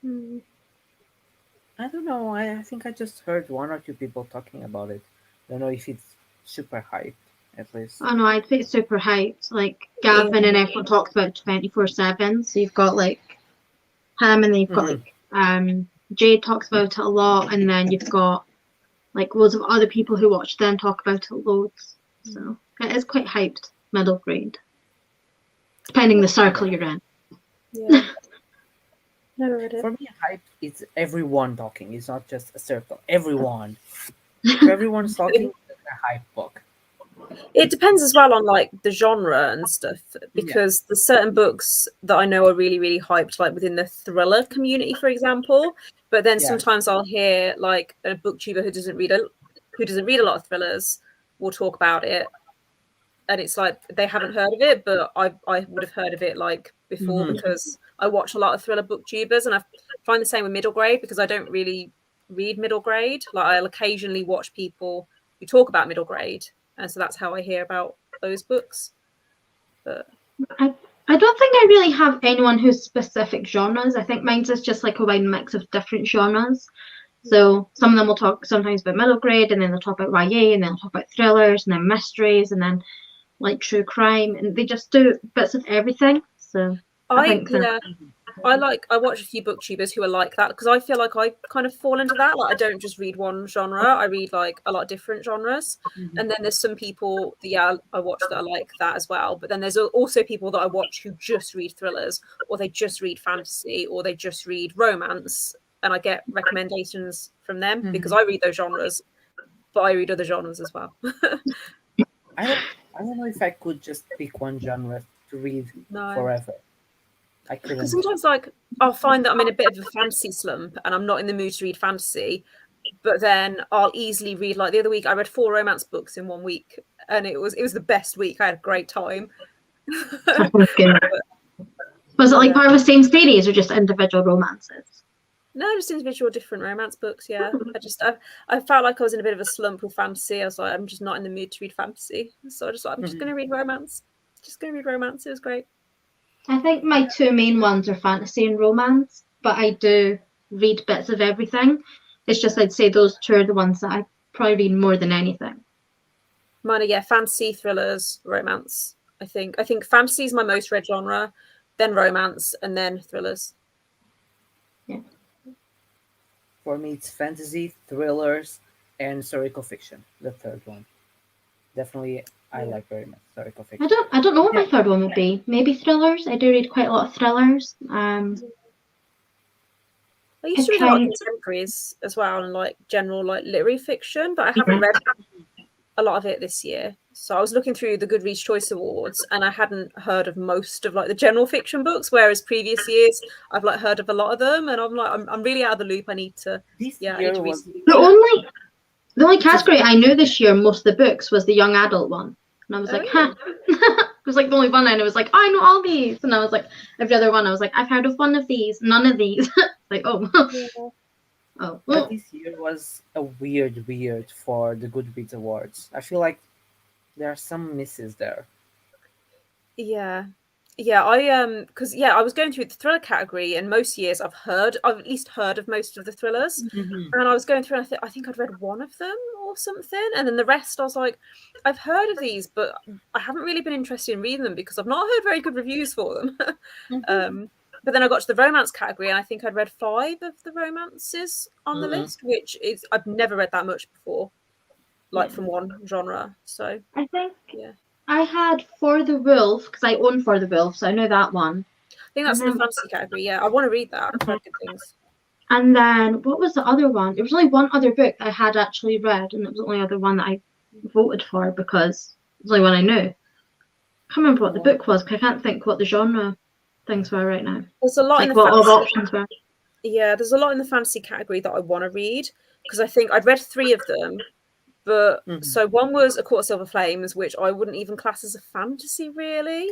I don't know, I think I just heard 1 or 2 people talking about it. Don't know if it's super hyped, at least. I know, I'd say it's super hyped. Like, Gavin and everyone talks about it 24/7, so you've got like him, and then you've got like Jade talks about it a lot, and then you've got like loads of other people who watch them talk about it loads. So it is quite hyped, middle grade, depending the circle you're in. Yeah. Never read it. For me, hype is everyone talking. It's not just a circle. Everyone. If everyone's talking, it's a hype book. It depends as well on like the genre and stuff, because there's certain books that I know are really, really hyped, like within the thriller community, for example. But then sometimes I'll hear like a booktuber who doesn't read a lot of thrillers will talk about it, and it's like they haven't heard of it, but I would have heard of it like before because I watch a lot of thriller booktubers, and I find the same with middle grade because I don't really read middle grade. Like I'll occasionally watch people who talk about middle grade. And so that's how I hear about those books. But I don't think I really have anyone who's specific genres. I think mine's is just like a wide mix of different genres. So some of them will talk sometimes about middle grade, and then they'll talk about YA, and then they'll talk about thrillers, and then mysteries, and then like true crime, and they just do bits of everything. So I think I watch a few booktubers who are like that because I feel like I kind of fall into that. Like I don't just read one genre; I read like a lot of different genres. Mhm. And then there's some people, I watch that are like that as well. But then there's also people that I watch who just read thrillers, or they just read fantasy, or they just read romance, and I get recommendations from them because I read those genres, but I read other genres as well. I don't I don't know if I could just pick one genre to read No. forever. I Because couldn't. sometimes, like, I'll find that I'm in a bit of a fantasy slump and I'm not in the mood to read fantasy, but then I'll easily read. Like the other week, I read 4 romance books in 1 week, and it was the best week. I had a great time. That sounds good. Was it like part of the same series or just individual romances? No, just individual different romance books. Yeah, I felt like I was in a bit of a slump with fantasy. I was like, I'm just not in the mood to read fantasy, so I'm just going to read romance. Just going to read romance. It was great. I think my 2 main ones are fantasy and romance, but I do read bits of everything. It's just I'd say those 2 are the ones that I probably read more than anything. Mine are, yeah, fantasy, thrillers, romance. I think fantasy is my most read genre, then romance, and then thrillers. Yeah. For me, it's fantasy, thrillers, and historical fiction. The third one, definitely, I like very much historical fiction. I don't know what my third one would be. Maybe thrillers. I do read quite a lot of thrillers. I used to read a lot of contemporaries as well, and like general like literary fiction, but I haven't read a lot of it this year. So I was looking through the Goodreads Choice Awards, and I hadn't heard of most of like the general fiction books, whereas previous years I've like heard of a lot of them, and I'm like I'm really out of the loop. I need to This I year need to read was some. The only category I knew this year, most of the books, was the young adult one. And I was like, huh. It was like the only one I know was like, I know all these. And I was like, every other one, I was like, I've heard of one of these, none of these. Like, oh. Oh. But this year was a weird for the Goodreads Awards. I feel like there are some misses there. Yeah. I because I was going through the thriller category, and most years I've at least heard of most of the thrillers, and I was going through, and I think I'd read one of them or something, and then the rest I was like, I've heard of these, but I haven't really been interested in reading them because I've not heard very good reviews for them. But then I got to the romance category, and I think I'd read 5 of the romances on the list, which is I've never read that much before, like from one genre. So I think yeah. I had For the Wolf, because I own For the Wolf, so I know that one. I think that's in the fantasy category. Yeah, I want to read that. I've heard good things. And then what was the other one? There was only one other book I had actually read, and it was the only other one that I voted for because it was the only one I knew. I can't remember what the book was because I can't think what the genre things were right now. There's a lot like in the what all the fantasy. options were. Yeah, there's a lot in the fantasy category that I want to read because I think I'd read 3 of them. But so one was A Court of Silver Flames, which I wouldn't even class as a fantasy, really.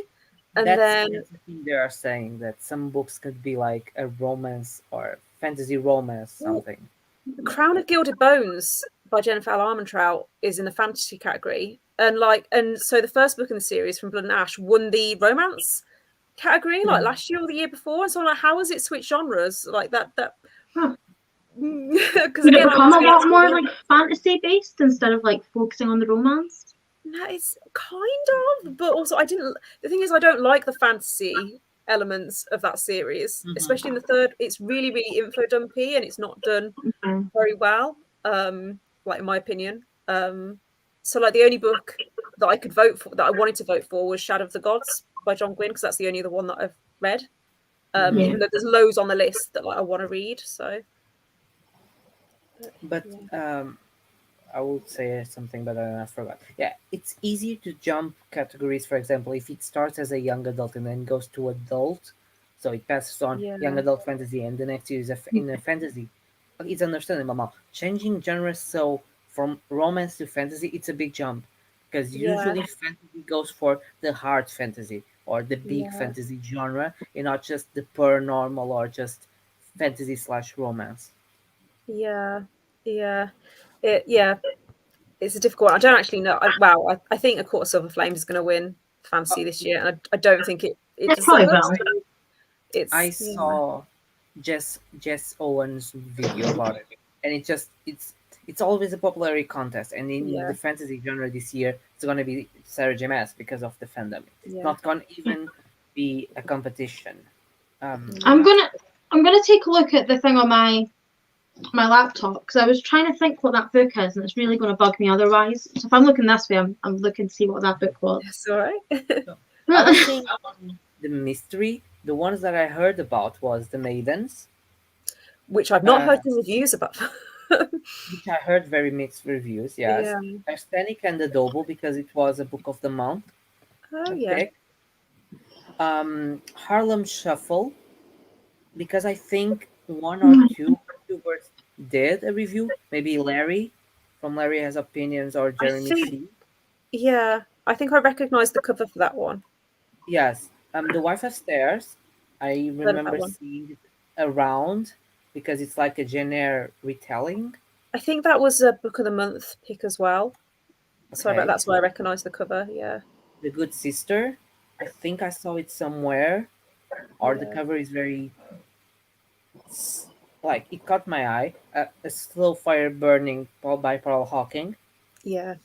And That's the thing they are saying, that some books could be like a romance or fantasy romance something. Crown of Gilded Bones by Jennifer L. Armentrout is in the fantasy category, and so the first book in the series, From Blood and Ash, won the romance category like last year or the year before. And so I'm like, how has it switched genres like that? Because it become a lot more like fantasy based instead of like focusing on the romance. No, it's kind of, but also the thing is I don't like the fantasy elements of that series, especially in the third. It's really info dumpy, and it's not done very well, like in my opinion. So like the only book that I could vote for, that I wanted to vote for, was Shadow of the Gods by John Gwynne, because that's the only other one that I've read, even though there's loads on the list that like I want to read. So but I would say something, but I forgot. Yeah, it's easy to jump categories. For example, if it starts as a young adult and then goes to adult, so it passes on young adult fantasy, and the next year is in a fantasy. It's understandable now. Changing genres, so from romance to fantasy, it's a big jump, because usually fantasy goes for the hard fantasy or the big fantasy genre, and not just the paranormal or just fantasy / romance. It's a difficult one. I don't actually know. I think A Court of Silver Flames is going to win fantasy this year, and I don't think it deserves to. I saw Jess Owen's video about it, and it's always a popularity contest, and in the fantasy genre this year, it's going to be Sarah J. Maas because of the fandom. It's not going to even be a competition. I'm gonna take a look at the thing on my laptop because I was trying to think what that book is, and it's really going to bug me otherwise. So if I'm looking this way, I'm looking to see what that book was. It's all right. So, I was saying the mystery. The ones that I heard about was The Maidens, Which I've not heard the reviews about. which I heard very mixed reviews. Yes, Yeah. Arsenic and the Double because it was a book of the month. Oh yeah. Pick. Harlem Shuffle because I think one or two YouTubers did a review. Maybe Larry from Larry Has Opinions or Jeremy think- C. Yeah, I think I recognise the cover for that one. Yes, The Wife Upstairs. I remember one. seeing it around because it's like a genre retelling. I think that was a book of the month pick as well. So Okay. that's why I recognise the cover. Yeah. The Good Sister. I think I saw it somewhere, or the Yeah. cover is very like it caught my eye. A Slow Fire Burning by Paul Hawking. Yeah.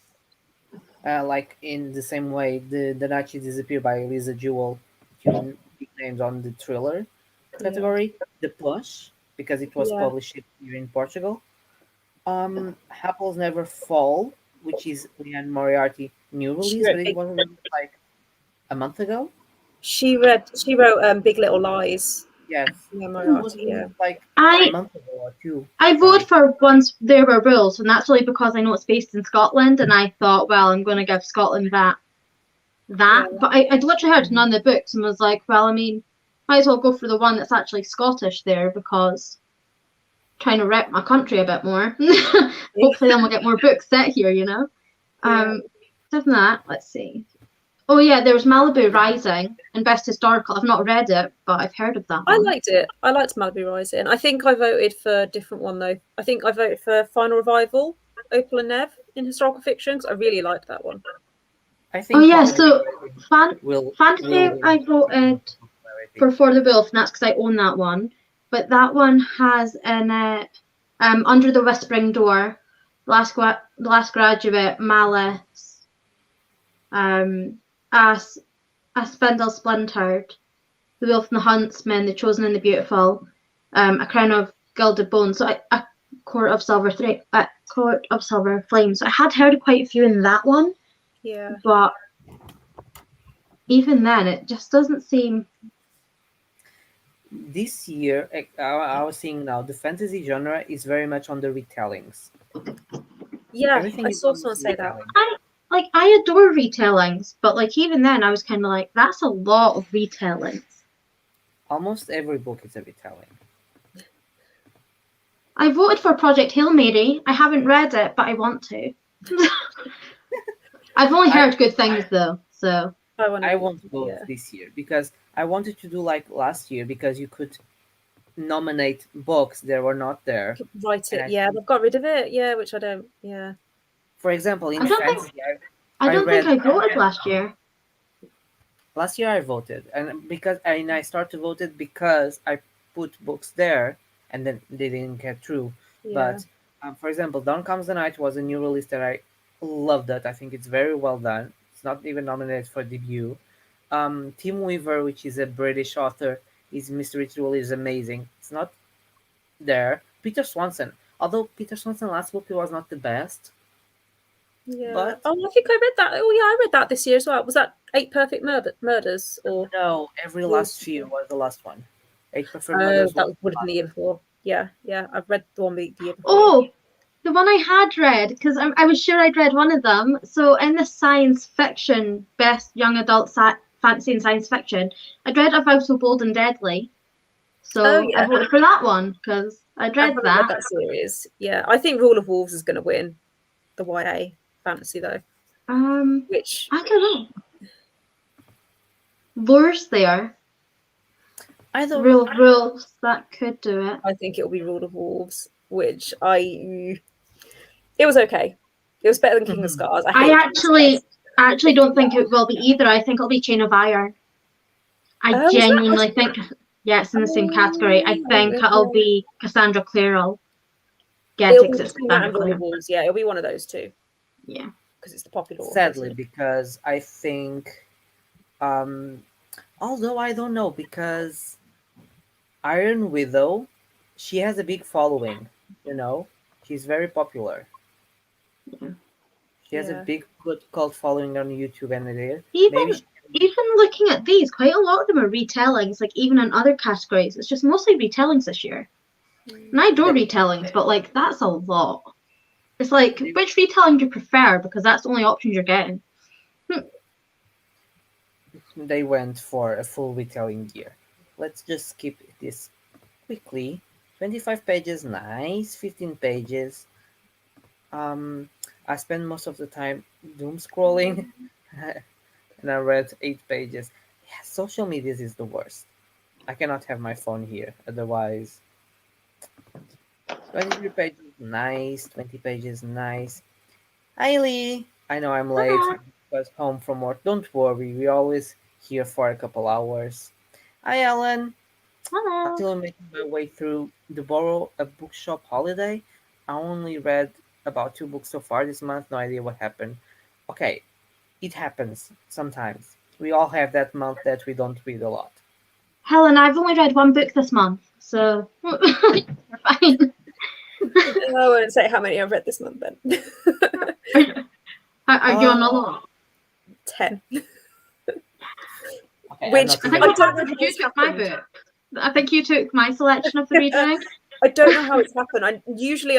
Like in the same way, the Night She Disappeared by Lisa Jewell, two big names on the thriller category. The Push because it was Yeah. published here in Portugal. Apples Never Fall, which is Leanne Moriarty new release, but it was released like a month ago. She wrote Big Little Lies. Yes, Yeah, it was Moriarty, yeah. released like I a month ago or two. I voted for Once There Were Rules, and that's only because I know it's based in Scotland, and I thought, well, I'm going to give Scotland that. Yeah. But I'd literally heard none of the books and was like, well, I mean, might as well go for the one that's actually Scottish there because trying to rep my country a bit more. Hopefully then we'll get more books set here, you know. Yeah. Other than that, let's see. Oh yeah, there was Malibu Rising and Best Historical. I've not read it, but I've heard of that I one. liked it. I liked Malibu Rising. I think I voted for a different one though. I think I voted for Final Revival, Opal and Nev in historical fiction because I really liked that one. I think. Oh yeah, so Fantasy will I voted for the Wolf, and that's because I own that one. But that one has in it Under the Whispering Door, The Last Graduate, Malice, A Spindle Splintered, The Wolf and the Huntsman, The Chosen and the Beautiful, A Crown of Gilded Bones, so a Court of Silver Flames. So I had heard quite a few in that one. Yeah. But even then, it just doesn't seem. This year, I was seeing now the fantasy genre is very much on the retellings. Yeah, Everything I is saw on someone say that. retelling. I adore retellings, but like even then, I was kind of like, that's a lot of retellings. Almost every book is a retelling. I voted for Project Hail Mary. I haven't read it, but I want to. I've only heard good things though, so. I want both this year because I wanted to do like last year because you could nominate books that were not there. Write it, yeah. They've got rid of it, yeah, which I don't, yeah. For example, in I don't fantasy, I don't think I voted last year. Last year I voted, and I started voted because I put books there, and then they didn't get through. Yeah. But for example, Dawn Comes the Night was a new release that I loved. That I think it's very well done. It's not even nominated for debut. Tim Weaver, which is a British author, his mystery trilogy is amazing. It's not there. Peter Swanson, although Peter Swanson's last book was not the best. Yeah. But I think I read that. Oh yeah, I read that this year as well. Was that 8 Perfect Murders or no? Every Last Fear was the last one. 8 Perfect Murders. That would have been the year before. Yeah, I've read the one the year before. Oh, the one I had read, because I was sure I'd read one of them. So in the science fiction, best young adult fantasy and science fiction, I'd read A Vow So Bold and Deadly. So I voted for that one because I'd read that. Read that series. Yeah, I think Rule of Wolves is going to win the YA fantasy though. Which I don't know. Lure's there. I don't Rule of Wolves that could do it. I think it'll be Rule of Wolves, which it was okay. It was better than King of Scars. I actually don't think it will be either. I think it'll be Chain of Iron. I genuinely think, yeah, it's in the same category. I think it'll be Cassandra Clare. I'll get it because it's Cassandra Clare. Yeah, it'll be one of those two. Yeah, because it's the popular. Sadly, because I think, although I don't know, because Iron Widow, she has a big following. You know, she's very popular. She has a Yeah. big good cult following on YouTube and there. Maybe Even she, even looking at these, quite a lot of them are retellings. Like even in other categories, it's just mostly retellings this year. And I adore they, retellings, but like that's a lot. It's like they, which retelling do you prefer? Because that's the only options you're getting. they went for a full retelling year. Let's just skip this quickly. 25 pages, nice. 15 pages. Um, I spend most of the time doom scrolling, and I read 8 pages. Yeah, social media is the worst. I cannot have my phone here, otherwise. 23 pages, nice. 20 pages, nice. Hi, Lee. I know I'm late. Hello. But home from work. Don't worry, we always here for a couple hours. Hi, Alan. I'm Hello. still making my way through the Borrow a Bookshop holiday. I only read about 2 books so far this month. No idea what happened. Okay, it happens sometimes. We all have that month that we don't read a lot. Helen, I've only read one book this month, so you're fine. I won't say how many I've read this month then. Are you on a lot? 10. Okay, Which I I'm think not I don't even- know you what's took my happened. book. I think you took my selection of the reading. I don't know how it's happened. I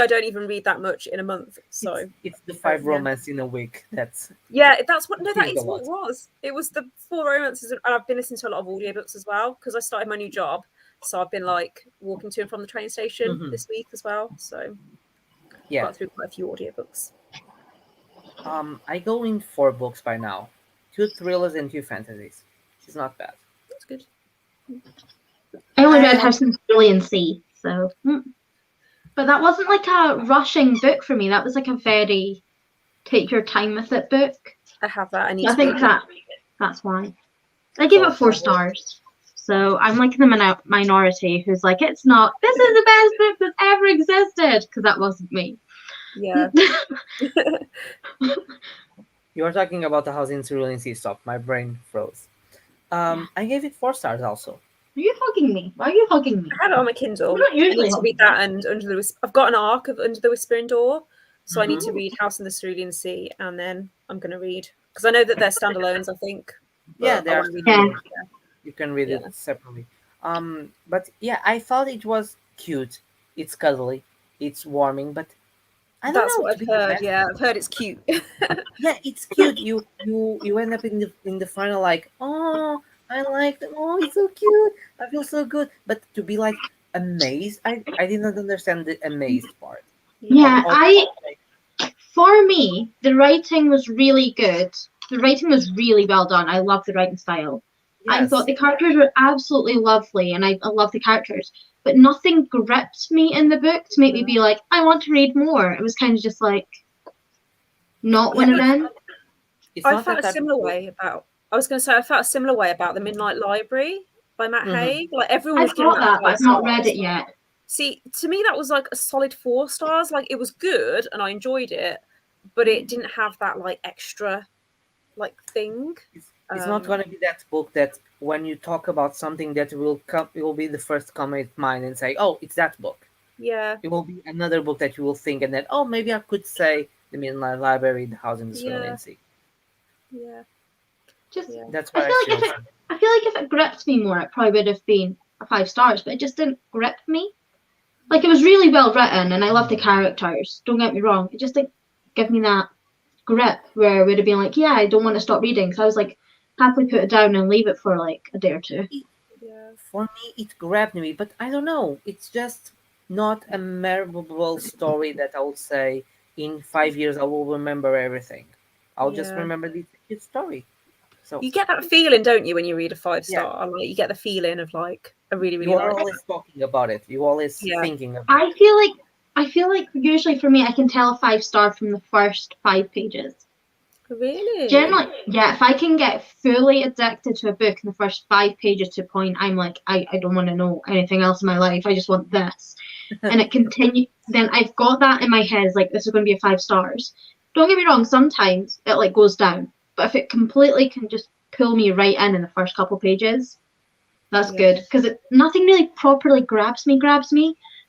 don't even read that much in a month. So it's the 5 yeah. romance in a week. That's that's what. No, that Here's is a what lot. it was. It was the 4 romances, and I've been listening to a lot of audiobooks as well because I started my new job. So I've been like walking to and from the train station Mhm. this week as well. So yeah. got through quite a few audiobooks. I go in 4 books by now. 2 thrillers and 2 fantasies. Which is not bad. That's good. I only read I House in Cerulean Sea, so. But that wasn't like a rushing book for me. That was like a very take your time with it book. I have that. I need I to think read that. that's why. I gave So, it 4 stars. So I'm like in the minority who's like, it's not. This is the best book that's ever existed, because that wasn't me. Yeah. You are talking about the House in Cerulean Sea. Stop. My brain froze. I gave it 4 stars also. Are you hugging me? Why are you hugging me? I have it on my Kindle. I'm not I usually need to read that and Under the Whisper. I've got an arc of Under the Whispering Door, so I need to read House in the Cerulean Sea, and then I'm going to read because I know that they're standalones. I think. Yeah, but they I are. want to read Yeah. them. You can read Yeah. it separately. But yeah, I thought it was cute. It's cuddly. It's warming, but I don't That's know. what To I've be heard. honest, Yeah, I've heard it's cute. yeah, it's cute. You end up in the final like, oh, I like them. Oh, it's so cute. I feel so good. But to be like amazed, I didn't understand the amazed part. Yeah, I'll for me, the writing was really good. The writing was really well done. I love the writing style. I yes. thought the characters were absolutely lovely, and I love the characters. But nothing gripped me in the book to make me be like, I want to read more. It was kind of just like not Yeah, when it ends. it's I not felt that a type of similar book. way about. I was going to say I felt a similar way about The Midnight Library by Matt Mhm. Haig. Like everyone was I've giving got that that, but 5 I've not read stars. it yet. See, to me that was like a solid 4 stars. Like it was good and I enjoyed it, but it didn't have that like extra like thing. It's not gonna be that book that when you talk about something that will come, it will be the first comment mine and say, "Oh, it's that book." Yeah, It will be another book that you will think, and then, "Oh, maybe I could say the Midnight Library, the House in the yeah, Cerulean Sea." yeah, Just yeah. That's I what I feel feel. like if it gripped me more, it probably would have been a 5 stars, but it just didn't grip me. Like it was really well written, and I love the characters. Don't get me wrong. It just didn't give me that grip where it would have been like, yeah, I don't want to stop reading. So I was like, happily put it down and leave it for like a day or two. Yeah. For me, it grabbed me, but I don't know. It's just not a memorable story that I would say in 5 years I will remember everything. I'll just Yeah. remember the cute story. So You get that feeling, don't you, when you read a 5 yeah, star? Like you get the feeling of like I really, you really are like always talking about it. You always Yeah. thinking about I feel like usually for me, I can tell a 5 star from the first 5 pages. Really? Generally, yeah, if I can get fully addicted to a book in the first 5 pages to a point, I'm like, I don't want to know anything else in my life. I just want this. And it continues, then I've got that in my head, it's like, this is going to be a 5 stars. Don't get me wrong, sometimes it like goes down. But if it completely can just pull me right in the first couple pages, That's good, because nothing really properly grabs me.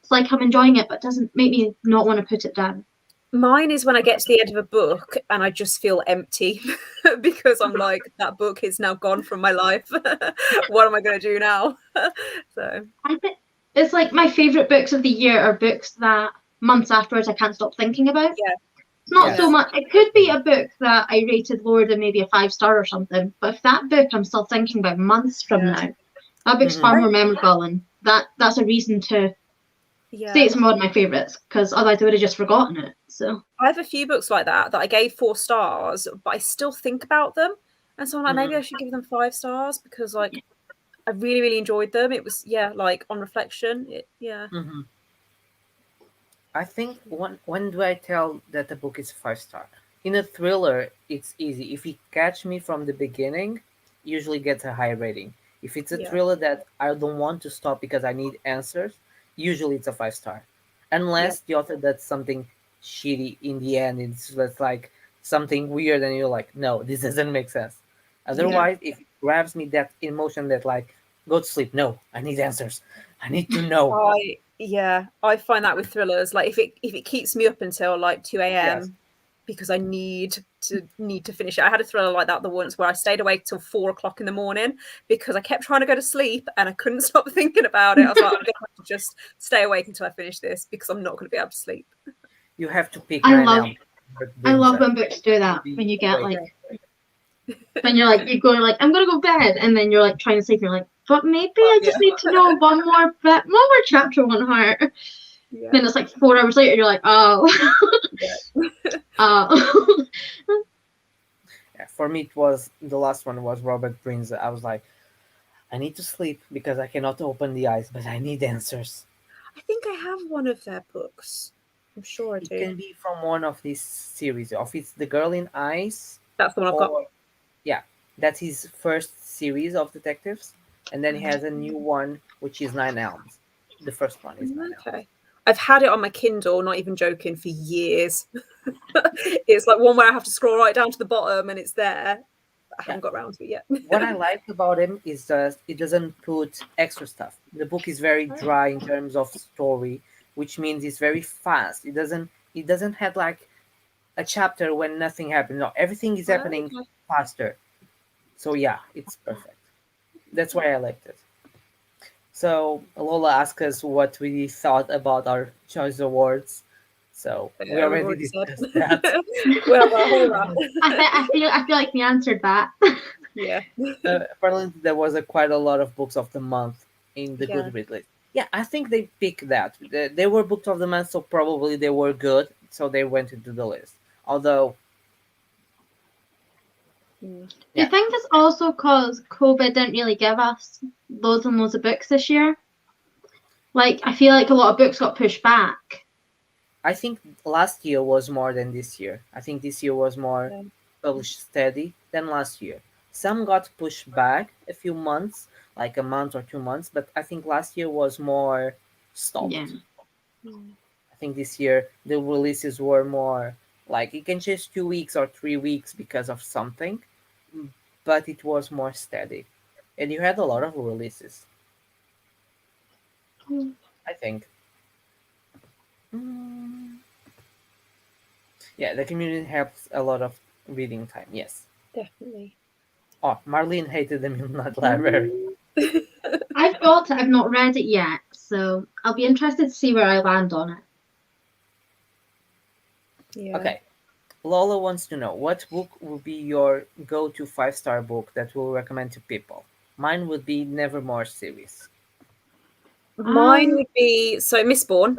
It's like I'm enjoying it, but it doesn't make me not want to put it down. Mine is when I get to the end of a book and I just feel empty because I'm like, that book is now gone from my life. What am I going to do now? So I think it's like my favorite books of the year are books that months afterwards I can't stop thinking about. Yeah. It's not so much. It could be a book that I rated lower than maybe a 5-star or something, but if that book I'm still thinking about months from now, that book's far more memorable, and that's a reason to say it's one of my favorites, because otherwise I would have just forgotten it. So I have a few books like that I gave 4 stars, but I still think about them, and so I'm like, maybe I should give them 5 stars, because like I really, really enjoyed them. It was like on reflection, I think when do I tell that the book is 5-star? In a thriller, it's easy. If you catch me from the beginning, usually gets a high rating. If it's a thriller that I don't want to stop because I need answers, usually it's a 5-star. Unless the author does something shitty in the end, it's just like something weird and you're like, no, this doesn't make sense. Otherwise, if it grabs me that emotion that like, go to sleep, no, I need answers. I need to know. I find that with thrillers, like if it keeps me up until like 2 a.m. because I need to finish it. I had a thriller like that the once where I stayed awake till 4 o'clock in the morning because I kept trying to go to sleep and I couldn't stop thinking about it. I was like, I'm gonna have to just stay awake until I finish this because I'm not going to be able to sleep. You have to pick. I love when books do that, when you get like when you're like, you go like, I'm gonna go bed, and then you're like trying to sleep and you're like, but maybe I just need to know one more chapter, one heart. Then it's like 4 hours later, you're like, oh. For me, it was the last one was Robert Prince. I was like, I need to sleep because I cannot open the eyes, but I need answers. I think I have one of their books. I'm sure I do. It can be from one of these series. Of it's The Girl in Ice. That's the one I've got. Yeah, that's his first series of detectives, and then he has a new one which is 9 Elms. The first one is 9 Elms. I've had it on my Kindle, not even joking, for years. It's like one where I have to scroll right down to the bottom and it's there. I haven't got around to it yet. What I like about him is that it doesn't put extra stuff. The book is very dry in terms of story, which means it's very fast. It doesn't have like a chapter when nothing happens. No, everything is happening faster. So yeah, it's perfect. That's why I liked it. So Lola asked us what we thought about our choice awards. So we already discussed that. I feel like we answered that. Yeah. Apparently, there was quite a lot of books of the month in the Goodreads list. Yeah, I think they picked that. They were books of the month, so probably they were good. So they went into the list. Although, do you think it's also because COVID didn't really give us loads and loads of books this year? Like, I feel like a lot of books got pushed back. I think last year was more than this year. I think this year was more published steady than last year. Some got pushed back a few months, like a month or 2 months, but I think last year was more stopped. Yeah. I think this year the releases were more like it can just 2 weeks or 3 weeks because of something, but it was more steady. And you had a lot of releases. I think. Yeah, the community helps a lot of reading time. Yes, definitely. Oh, Marlene hated the Midnight Library. I've got it. I've not read it yet, so I'll be interested to see where I land on it. Yeah. Okay. Lola wants to know what book will be your go-to 5-star book that we'll recommend to people. Mine would be Nevermore series. Mine would be Mistborn.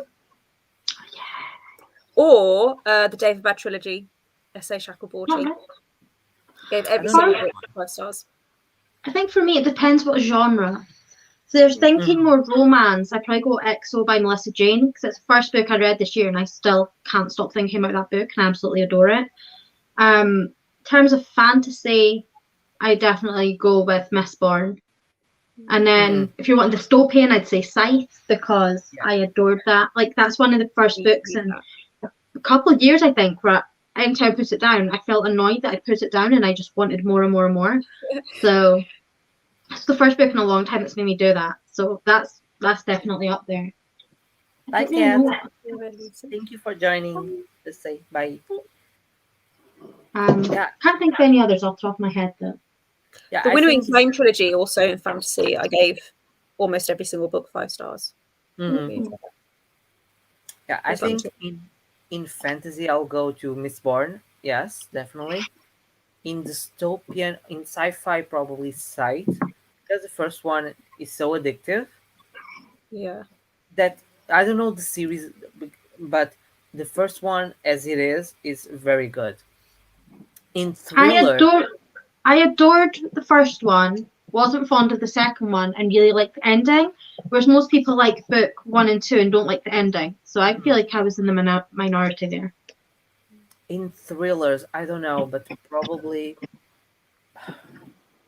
Or the David Bad trilogy, S.A. Shackleborty. Gave every single book 5 stars. I think for me it depends what genre. So there's thinking more romance. I'd probably go EXO by Melissa Jane because it's the first book I read this year and I still can't stop thinking about that book and I absolutely adore it. In terms of fantasy, I definitely go with Mistborn. And then if you want dystopian, I'd say Scythe because I adored that. Like that's one of the first books in a couple of years, I think, where anytime I put it down, I felt annoyed that I put it down and I just wanted more and more and more. So It's the first book in a long time that's made me do that. So that's definitely up there. Bye, don't really Kat. know. Thank you for joining. Let's say bye. Yeah, Can't think of any others off the top of my head though. yeah. The I Winnowing think. Flame trilogy, also in fantasy, I gave almost every single book 5 stars. Mhm. Yeah, I There's like think in fantasy I'll go to Mistborn. Yes, definitely. In dystopian, in sci-fi, probably Sight, because the first one is so addictive Yeah. that I don't know the series, but the first one as it is very good. In I thriller, adore I adored the first one, wasn't fond of the second one, and really liked the ending. Whereas most people like book 1 and 2 and don't like the ending. So I feel like I was in the minority there. in thrillers, I don't know, but probably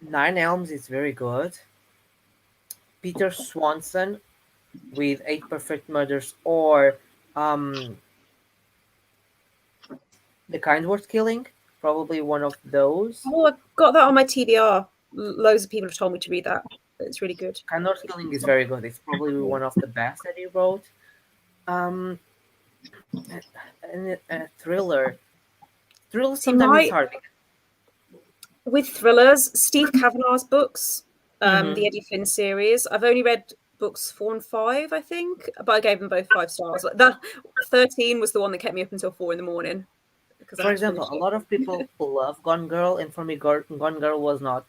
Nine Elms is very good. Peter Swanson with Eight Perfect Murders or um The Kind Worth Killing, probably one of those. Oh, I got that on my TBR. Loads of people have told me to read that. It's really good. Kind Worth Killing is very good. It's probably one of the best that he wrote. Um, and thriller. Thriller See, sometimes is hard. with thrillers, Steve Kavanagh's books, Mhm. the Eddie Finn series, I've only read books 4 and 5, I think, but I gave them both 5 stars. Like that 13 was the one that kept me up until 4 in the morning because I For had to example, finish a it. lot of people love Gone Girl, and for me, Gone Girl was not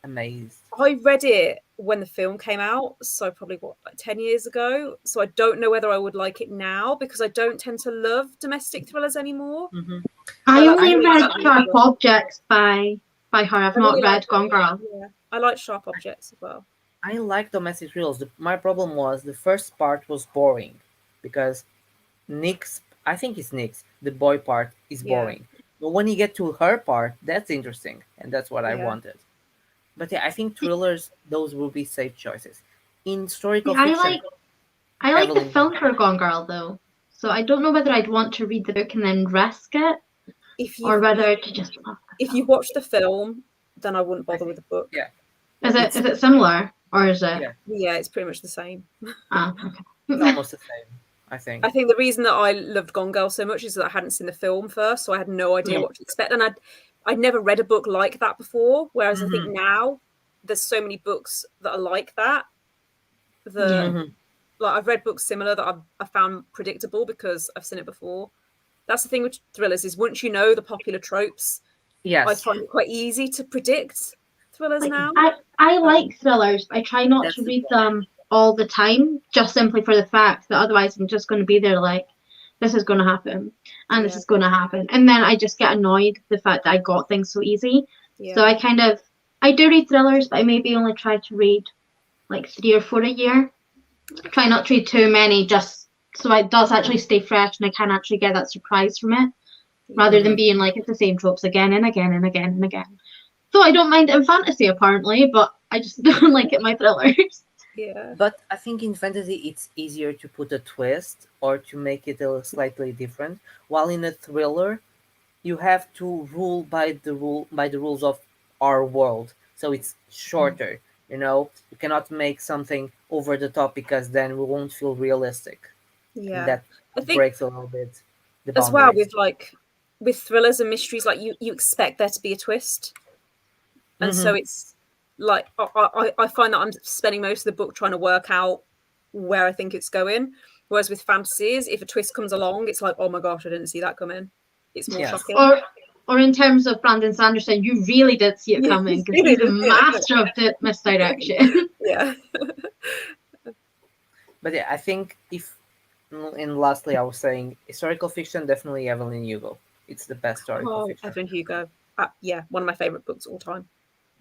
amazed. I read it when the film came out, so probably like 10 years ago. So I don't know whether I would like it now because I don't tend to love domestic thrillers anymore. Hmm. I Like only really read like Sharp Objects by her. I've I not really like read Gone Girl. yeah. I like Sharp Objects as well. I like domestic thrillers. My problem was the first part was boring because Nick's, I think it's Nick's, the boy part is Yeah. boring. But when you get to her part, that's interesting, and that's what I Yeah. wanted. But yeah, I think thrillers, those will be safe choices. In historical See, I fiction, like the Evelyn, film for Gone Girl though. So I don't know whether I'd want to read the book and then risk it, If or you whether to just. watch the film, then I wouldn't I bother with think, the book. yeah, Is it's it similar or is it? yeah, Yeah, it's pretty much the same. it's Okay. almost the same. I think. I think the reason that I loved Gone Girl so much is that I hadn't seen the film first, so I had no idea Yeah. what to expect, and I'd never read a book like that before. Whereas I think Mhm. now there's so many books that are like that. Yeah. Mhm. Like I've read books similar that I found predictable because I've seen it before. That's the thing with thrillers is once you know the popular tropes, I Yes, find it quite easy to predict thrillers Like now. I like thrillers, but I try not that's to the read point. them all the time, just simply for the fact that otherwise I'm just going to be there like, this is going to happen, and this Yeah. is going to happen, and then I just get annoyed with the fact that I got things so easy. Yeah. So I do read thrillers, but I maybe only try to read like 3 or 4 a year. Try not to read too many, just so it does actually stay fresh and I can actually get that surprise from it, rather than Mhm. being like it's the same tropes again and again and again and again. So I don't mind it in fantasy apparently, but I just don't like it in my thrillers. Yeah. But I think in fantasy it's easier to put a twist or to make it a slightly different. While in a thriller, you have to rule by the rules of our world. So it's shorter. You know, you cannot make something over the top because then we won't feel realistic, and Yeah. that I think breaks a little bit the as well boundaries. with thrillers and mysteries, like you expect there to be a twist. And so Hmm. it's like I find that I'm spending most of the book trying to work out where I think it's going. Whereas with fantasies, if a twist comes along, it's like, oh my gosh, I didn't see that coming. It's more Yes. shocking. Or in terms of Brandon Sanderson, you really did see it Yeah, coming because really he's a did see it. master of misdirection. Yeah. But yeah, I think if and lastly, I was saying historical fiction definitely Evelyn Hugo. It's the best historical Oh, fiction. Evelyn Hugo. Yeah, one of my favorite books of all time.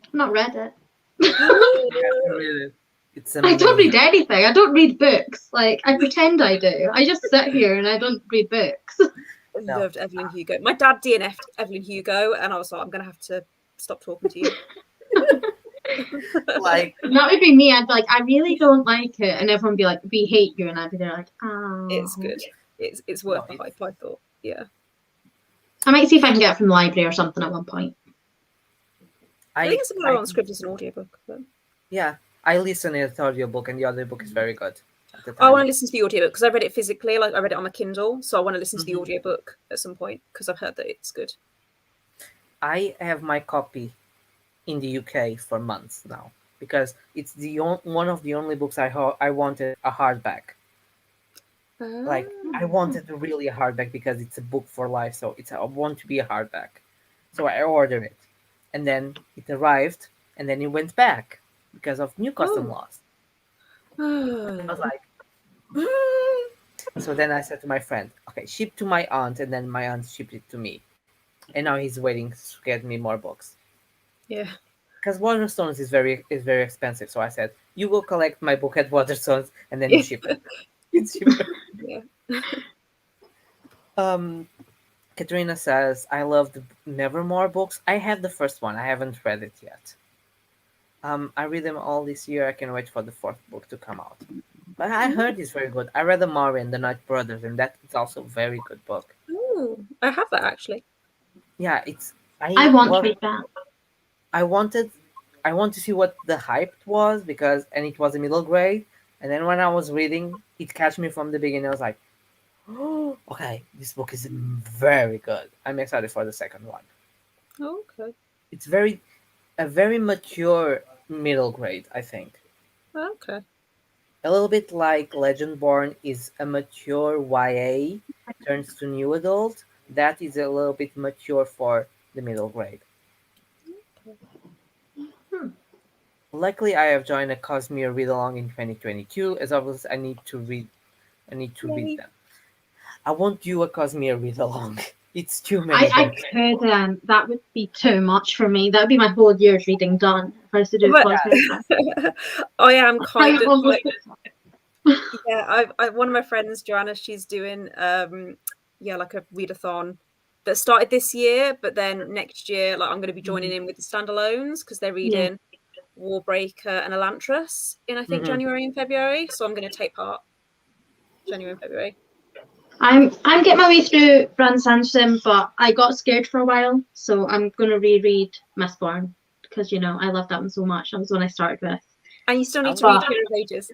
I've not read it. You have to read it. It's I don't read amazing. anything. I don't read books. Like I pretend I do. I just sit here and I don't read books. I No. loved Evelyn Hugo. My dad DNF'd Evelyn Hugo, and I was like, I'm going to have to stop talking to you. Like That would be me. I'd be like, I really don't like it, and everyone would be like, we hate you, and I'd be there like, oh. It's good. It's worth the hype, I thought. Yeah. I might see if I can get it from the library or something at one point. I think it's available on scribd as an audiobook. But... Yeah, I listened to the audiobook, and the audiobook is very good at the I want time. to listen to the audiobook because I read it physically, like I read it on my Kindle, so I want to listen to the Mhm. audiobook at some point because I've heard that it's good. I have my copy in the UK for months now because it's one of the only books I wanted a hardback. Like I wanted really a hardback because it's a book for life, so I want to be a hardback. So I ordered it, and then it arrived, and then it went back because of new custom Oh. laws. I was Oh. like, so then I said to my friend, okay, ship to my aunt, and then my aunt shipped it to me, and now he's waiting to get me more books. Yeah. Because Waterstones is very expensive, so I said, you go collect my book at Waterstones, and then you ship it. It's cheaper. Yeah. Katrina says, I love the Nevermore books. I have the first one. I haven't read it yet. I read them all this year. I can wait for the fourth book to come out. But I heard it's very good. I read the Amari and the Night Brothers, and that is also a very good book. Oh, I have that actually. Yeah, it's I want to read that. I wanted I want to see what the hype was because and it was a middle grade, and then when I was reading, it catch me from the beginning. I was like, oh, okay, this book is very good. I'm excited for the second one. Oh, okay. It's a very mature middle grade, I think. Okay. A little bit like Legendborn is a mature YA turns to new adult. That is a little bit mature for the middle grade. Luckily, I have joined a Cosmere read along in 2022. As always, I need to read Yay. them. I won't do a Cosmere read along. It's too many I books. could, that would be too much for me. That would be my whole year's reading done if I was to do But- Cosmere. I am kind of almost- like, yeah. One of my friends, Joanna, she's doing like a readathon that started this year, but then next year, like I'm going to be joining in with the standalones because they're reading Warbreaker and Elantris in I think Mhm. January and February. So I'm going to take part January and February. I'm getting my way through Brand Sanderson, but I got scared for a while, so I'm gonna reread Mistborn because I love that one so much. That was the one I started with. And you still need to But- read Hero of Ages.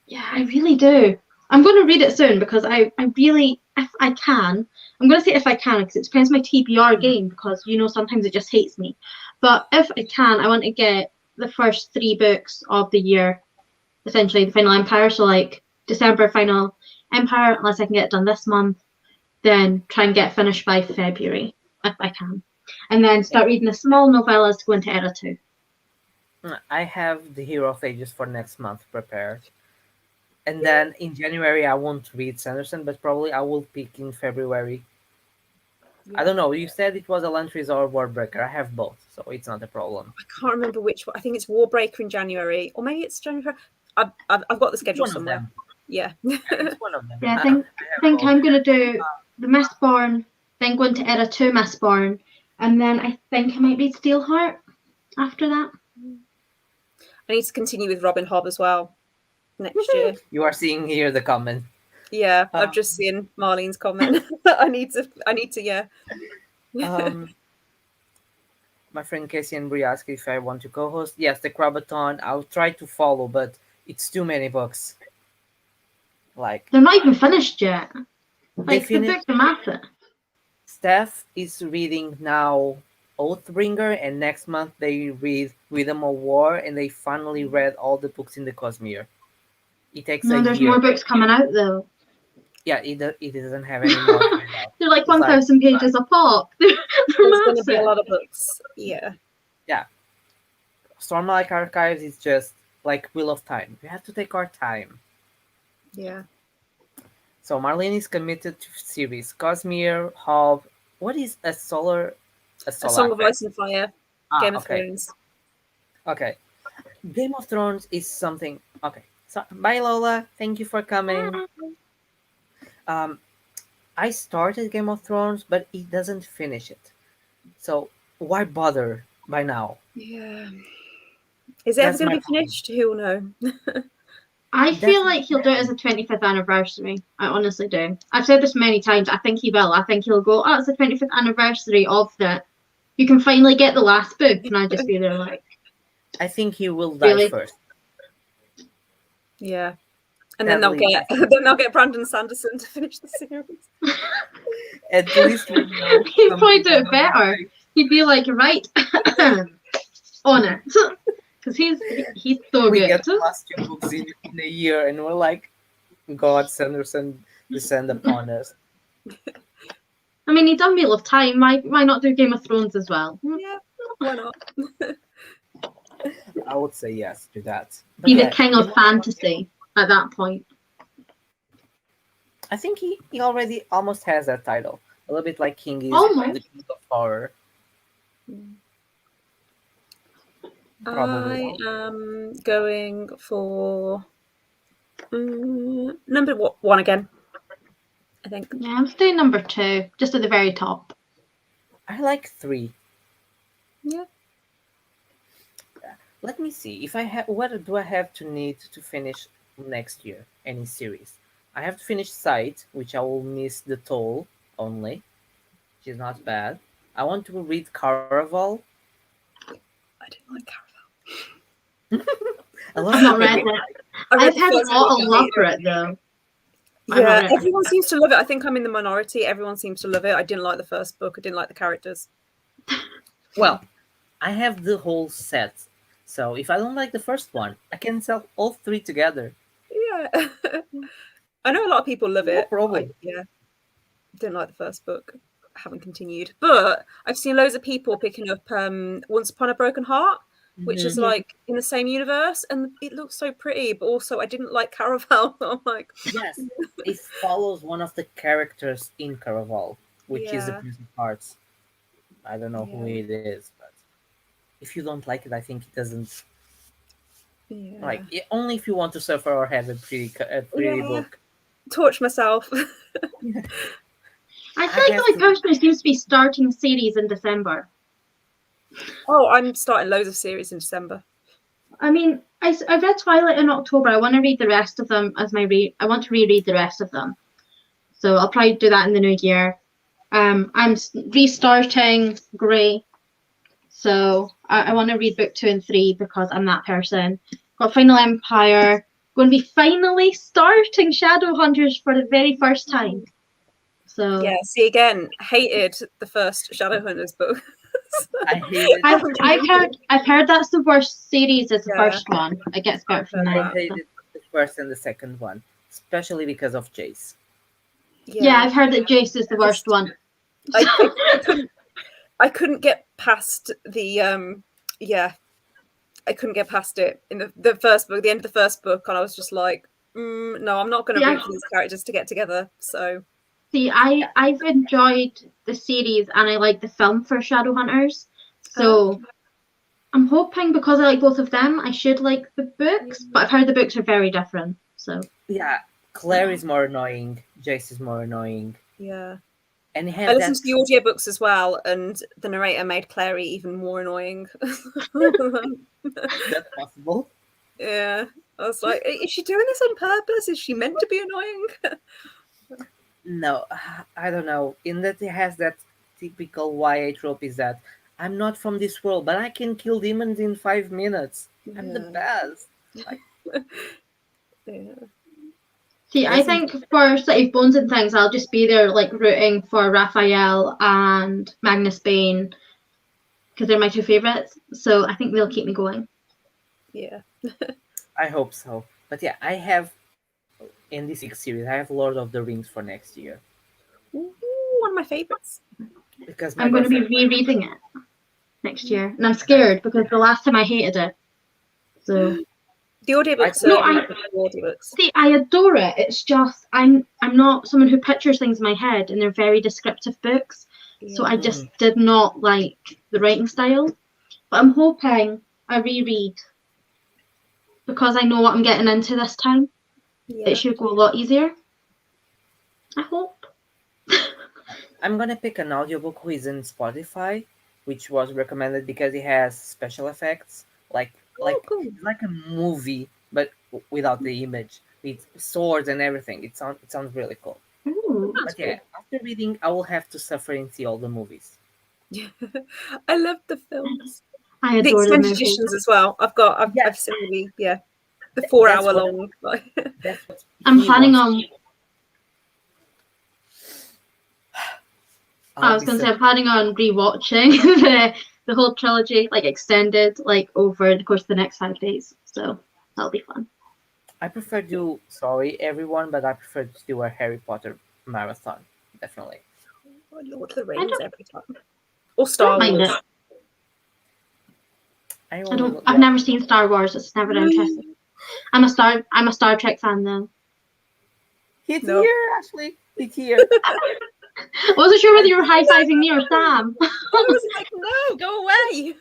Yeah, I really do. I'm gonna read it soon because I really, if I can, I'm gonna say if I can because it depends on my TBR game because sometimes it just hates me. But if I can, I want to get the first 3 books of the year, essentially the Final Empire. So like December Final Empire, unless I can get it done this month, then try and get finished by February if I can, and then start reading the small novellas to go into Era 2. I have the Hero of Ages for next month prepared. And then in January, I won't read Sanderson, but probably I will pick in February. I don't know. You said it was Elantris or Warbreaker. I have both, so it's not a problem. I can't remember which one. I think it's Warbreaker in January, or maybe it's January. I've got the schedule One of somewhere. them. Yeah. It's one of them. Yeah, I think both. I'm gonna do the Mistborn, then go into Era 2 Mistborn, and then I think I might read Steelheart after that. I need to continue with Robin Hobb as well next year. You are seeing here the comment. Yeah, I've just seen Marlene's comment. I need to, yeah. My friend Casey and Brie asked if I want to co-host. Yes, the Crabathon. I'll try to follow, but it's too many books. Like They're not even finished yet. they Like the finished. books are massive. Steph is reading now Oathbringer, and next month they read Rhythm of War, and they finally read all the books in the Cosmere. It takes No, a there's year. more books coming out though. Yeah, it doesn't have any more. coming out. They're like It's like- 1,000 pages a pop. They're There's going to be a massive. lot of books. Yeah. Stormlight Archives is just like Wheel of Time. We have to take our time. Yeah. So Marlene is committed to series Cosmere, Hob. What is a solar? A Song of Ice and Fire, Game of okay. Thrones. Okay. Game of Thrones is something. Okay. So bye Lola. Thank you for coming. I started Game of Thrones, but it doesn't finish it. So why bother by now? Yeah. Is it ever That's going to my be finished? Who will know? I feel like he'll do it as a 25th anniversary. I honestly do. I've said this many times. I think he will. I think he'll go, oh, it's the 25th anniversary of that. You can finally get the last book. And I just be there like, I think he will die Really? first. Yeah. And then they'll Sadly, get Brandon Sanderson to finish the series. at least we know. He'd some probably do people it better. He'd be like, right, on it. Because he's so We good. get the last 2 books in a year, and we're like, God, Sanderson, descend upon us. I mean, he done Wheel of Time. Why not do Game of Thrones as well? Yeah, why not? I would say yes to that. But Be the yeah, king of fantasy at that point. I think he already almost has that title. A little bit like King is Almost. the King of Horror. Probably. I am going for number one again, I think. Yeah, I'm staying number 2, just at the very top. I like 3. Yeah. Let me see if I have. What do I have to need to finish next year? Any series? I have to finish Sight, which I will miss the Toll only, which is not bad. I want to read Caraval. I didn't like A lot I've of not people read like it. I've had a lot of love for it though. I've not Yeah, read it. everyone seems to love it. I think I'm in the minority. Everyone seems to love it. I didn't like the first book. I didn't like the characters. Well, I have the whole set, so if I don't like the first one, I can sell all 3 together. Yeah. I know a lot of people love No it. problem. Didn't like the first book. Haven't continued. But I've seen loads of people picking up Once Upon a Broken Heart, which is Yeah. like in the same universe, and it looks so pretty, but also I didn't like Caraval. I'm like, Yes, it follows one of the characters in Caraval, which is the Yeah. Prince of Hearts. I don't know who Yeah. it is, but if you don't like it, I think it doesn't. Yeah. Like only if you want to suffer or have a pretty Yeah. book. Torch myself. I feel like the only person who seems to be starting series in December. Oh, I'm starting loads of series in December. I mean, I read Twilight in October. I want to read the rest of them as my I want to reread the rest of them. So I'll probably do that in the new year. I'm restarting Grey. So I want to read book 2 and 3 because I'm that person. Got Final Empire. Going to be finally starting Shadowhunters for the very first time. So Yeah, see again, hated the first Shadowhunters book. I hate it. I've heard that's the worst series as the Yeah. first one. It gets better from I there. hated the first and the second one, especially because of Jace. Yeah, I've heard that Jace is the worst one. I couldn't get past the I couldn't get past it in the first book, the end of the first book, and I was just like, no, I'm not going to root for these characters to get together. So, see, I've enjoyed the series and I like the film for Shadowhunters. So I'm hoping because I like both of them, I should like the books. But I've heard the books are very different. So yeah, Claire is more annoying. Jace is more annoying. Yeah. And I listened to the audiobooks as well, and the narrator made Clary even more annoying. That's possible. Yeah. I was like, is she doing this on purpose? Is she meant to be annoying? No, I don't know. In that it has that typical YA trope is that I'm not from this world, but I can kill demons in 5 minutes. I'm the best. Like, Yeah. see, I think for City of Bones and things, I'll just be there like rooting for Raphael and Magnus Bane because they're my 2 favourites. So I think they'll keep me going. Yeah. I hope so. But yeah, I have in this 6 series, I have Lord of the Rings for next year. Ooh, one of my favorites. Because I'm going to be rereading it next year, and I'm scared because the last time I hated it. So the audiobooks. See, I adore it. It's just I'm not someone who pictures things in my head, and they're very descriptive books. Yeah. So I just did not like the writing style. But I'm hoping I reread because I know what I'm getting into this time. Yeah. It should go a lot easier. I hope. I'm gonna pick an audiobook who is in Spotify, which was recommended because it has special effects, like a movie, but without the image, with swords and everything. It sounds really cool. Ooh, but yeah, after reading, I will have to suffer and see all the movies. I love the films. I The adore the extended movie. editions as well. I've seen the 4 That's hour what- long. That's what I'm he planning wants. on. I I'll was be going to so say I'm planning on rewatching the whole trilogy, like extended, like over the course of the next 5 days. So that'll be fun. I prefer to sorry everyone, but I prefer to do a Harry Potter marathon. Definitely. Lord of the I Rings don't, every time. Or I Star don't mind Wars. it. I I only don't. I've watch never seen Star Wars. It's never interested. I'm a Star Trek fan though. Hit No. here, Ashley. Hit here. I wasn't sure whether you were high fiving me or Sam. I was like, no, go away.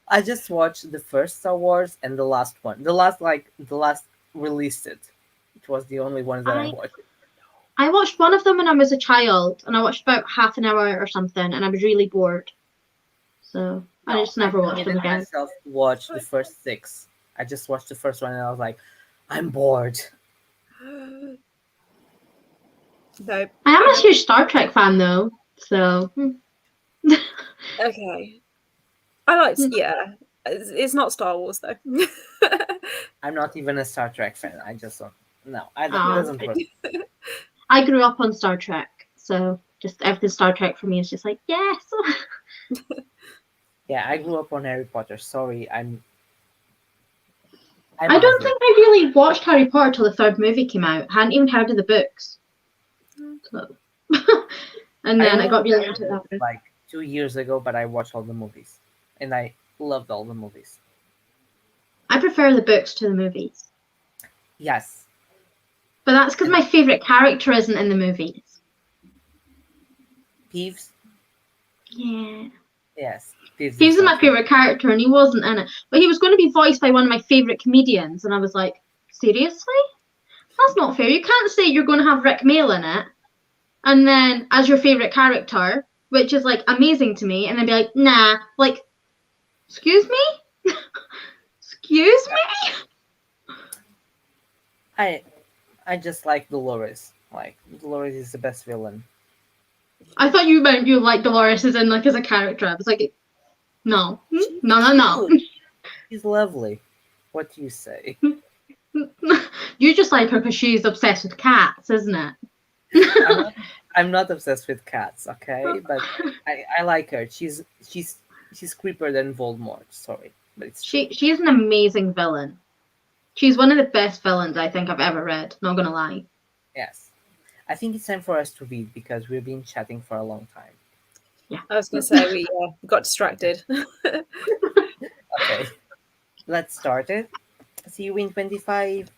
I just watched the first Star Wars and the last one. The last released it. It was the only one that I I watched. I watched one of them when I was a child, and I watched about half an hour or something, and I was really bored. So I No, just I never watched them committed again. myself to watch the first six. I just watched the first one and I was like, I'm bored. No. I am a huge Star Trek fan though, so Okay. I like, yeah. It's not Star Wars though. I'm not even a Star Trek fan. I just don't. No, it Oh. doesn't work. I grew up on Star Trek, so just everything Star Trek for me is just like yes. Yeah, I grew up on Harry Potter. Sorry, I'm I don't out there. think I really watched Harry Potter till the third movie came out. Hadn't even heard of the books. So. And then I got only really watched into that. like 2 years ago, but I watched all the movies, and I loved all the movies. I prefer the books to the movies, Yes, but that's because my favorite character isn't in the movies. Peeves. Yeah. Yes, Peeves. He was my favorite character and he wasn't in it. But he was going to be voiced by one of my favorite comedians, and I was like, seriously? That's not fair. You can't say you're going to have Rick Mail in it, and then as your favorite character, which is like amazing to me, and then be like, nah, like, excuse me? Excuse me? I just like Dolores. Like Dolores is the best villain. I thought you meant you like Dolores as in like as a character. I was like, no. No. She's lovely. What do you say? You just like her because she's obsessed with cats, isn't it? I'm not obsessed with cats, okay? But I like her. She's creepier than Voldemort. Sorry, but it's true. She is an amazing villain. She's one of the best villains I think I've ever read. Not gonna lie. Yes, I think it's time for us to read because we've been chatting for a long time. Yeah. I was going to say we got distracted. Okay, let's start it. See you in 25.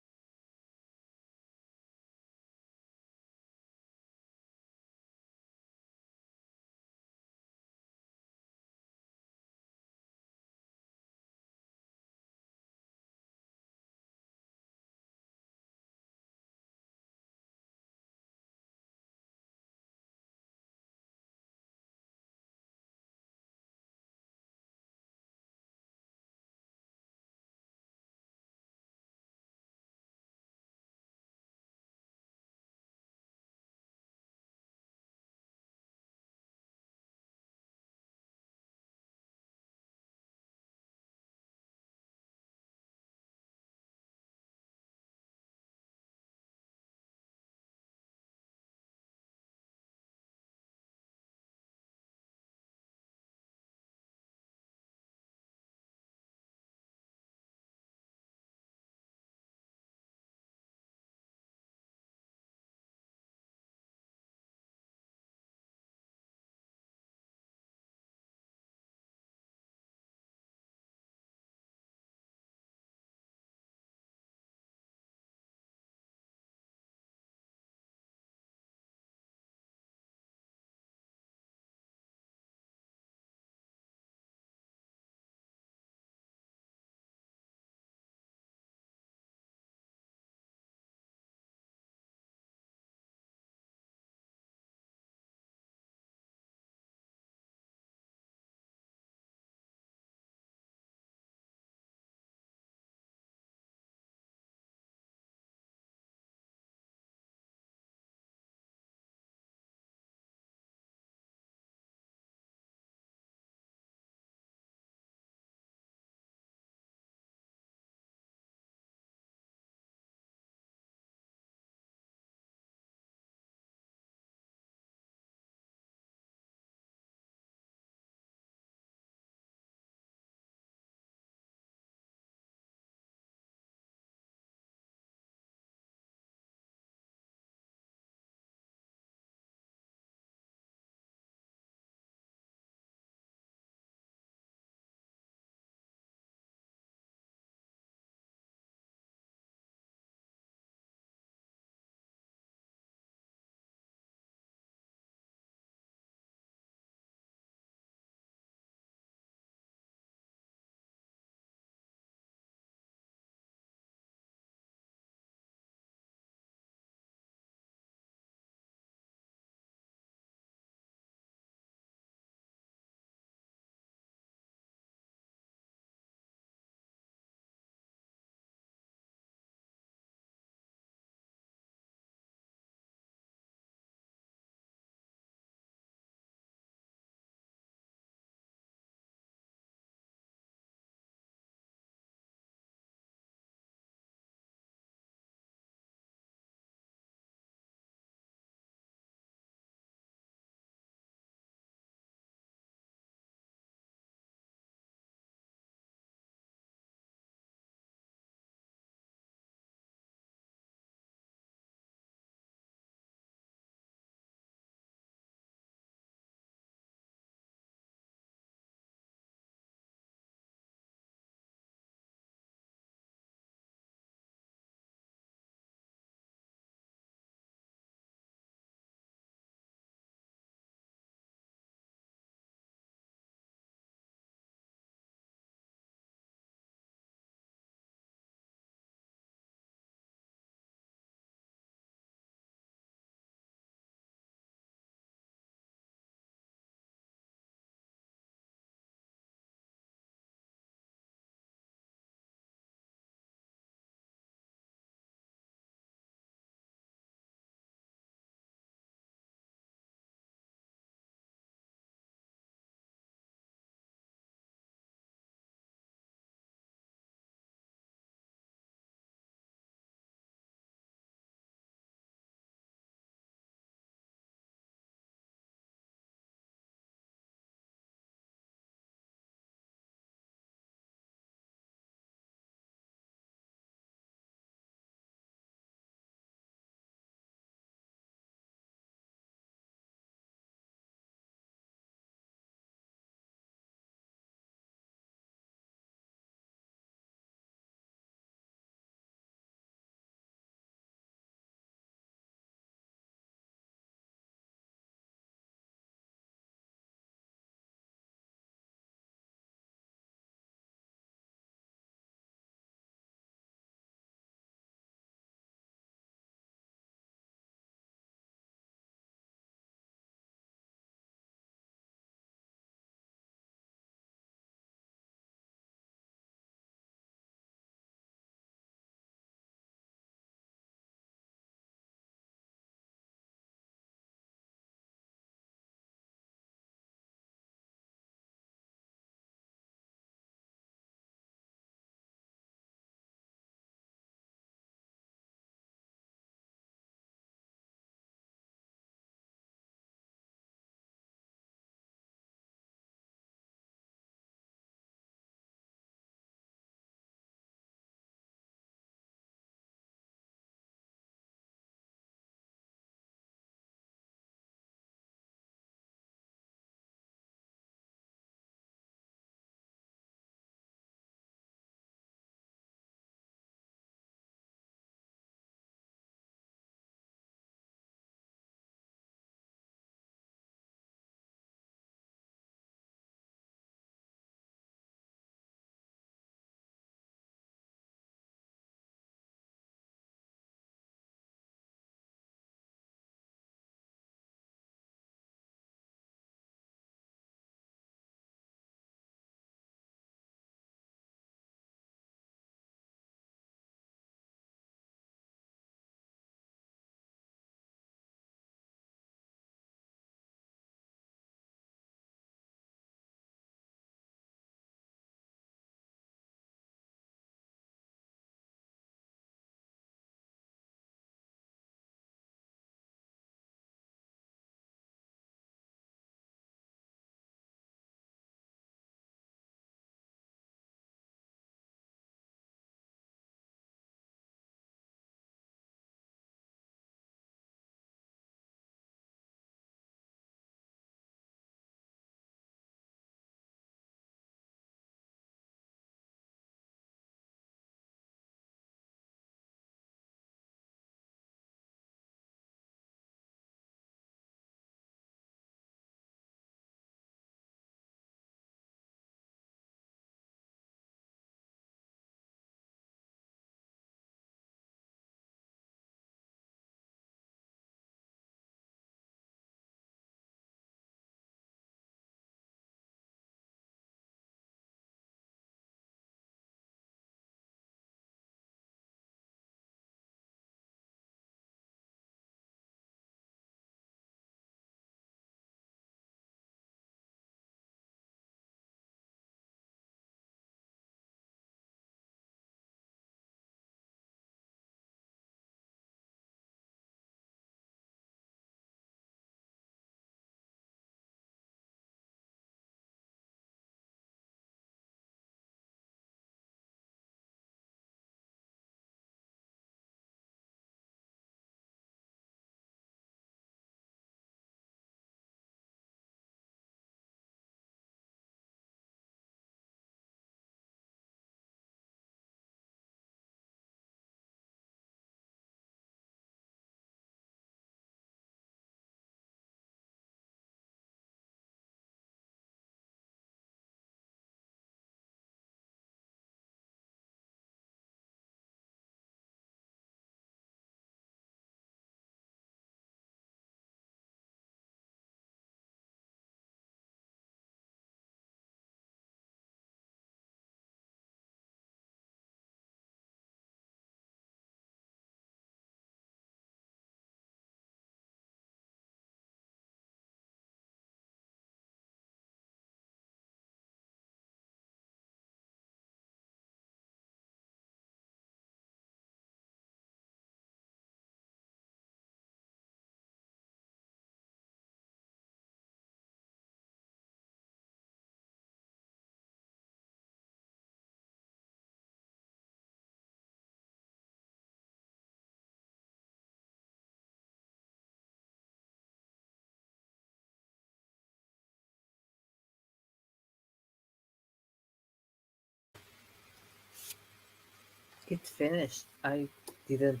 it finished. I didn't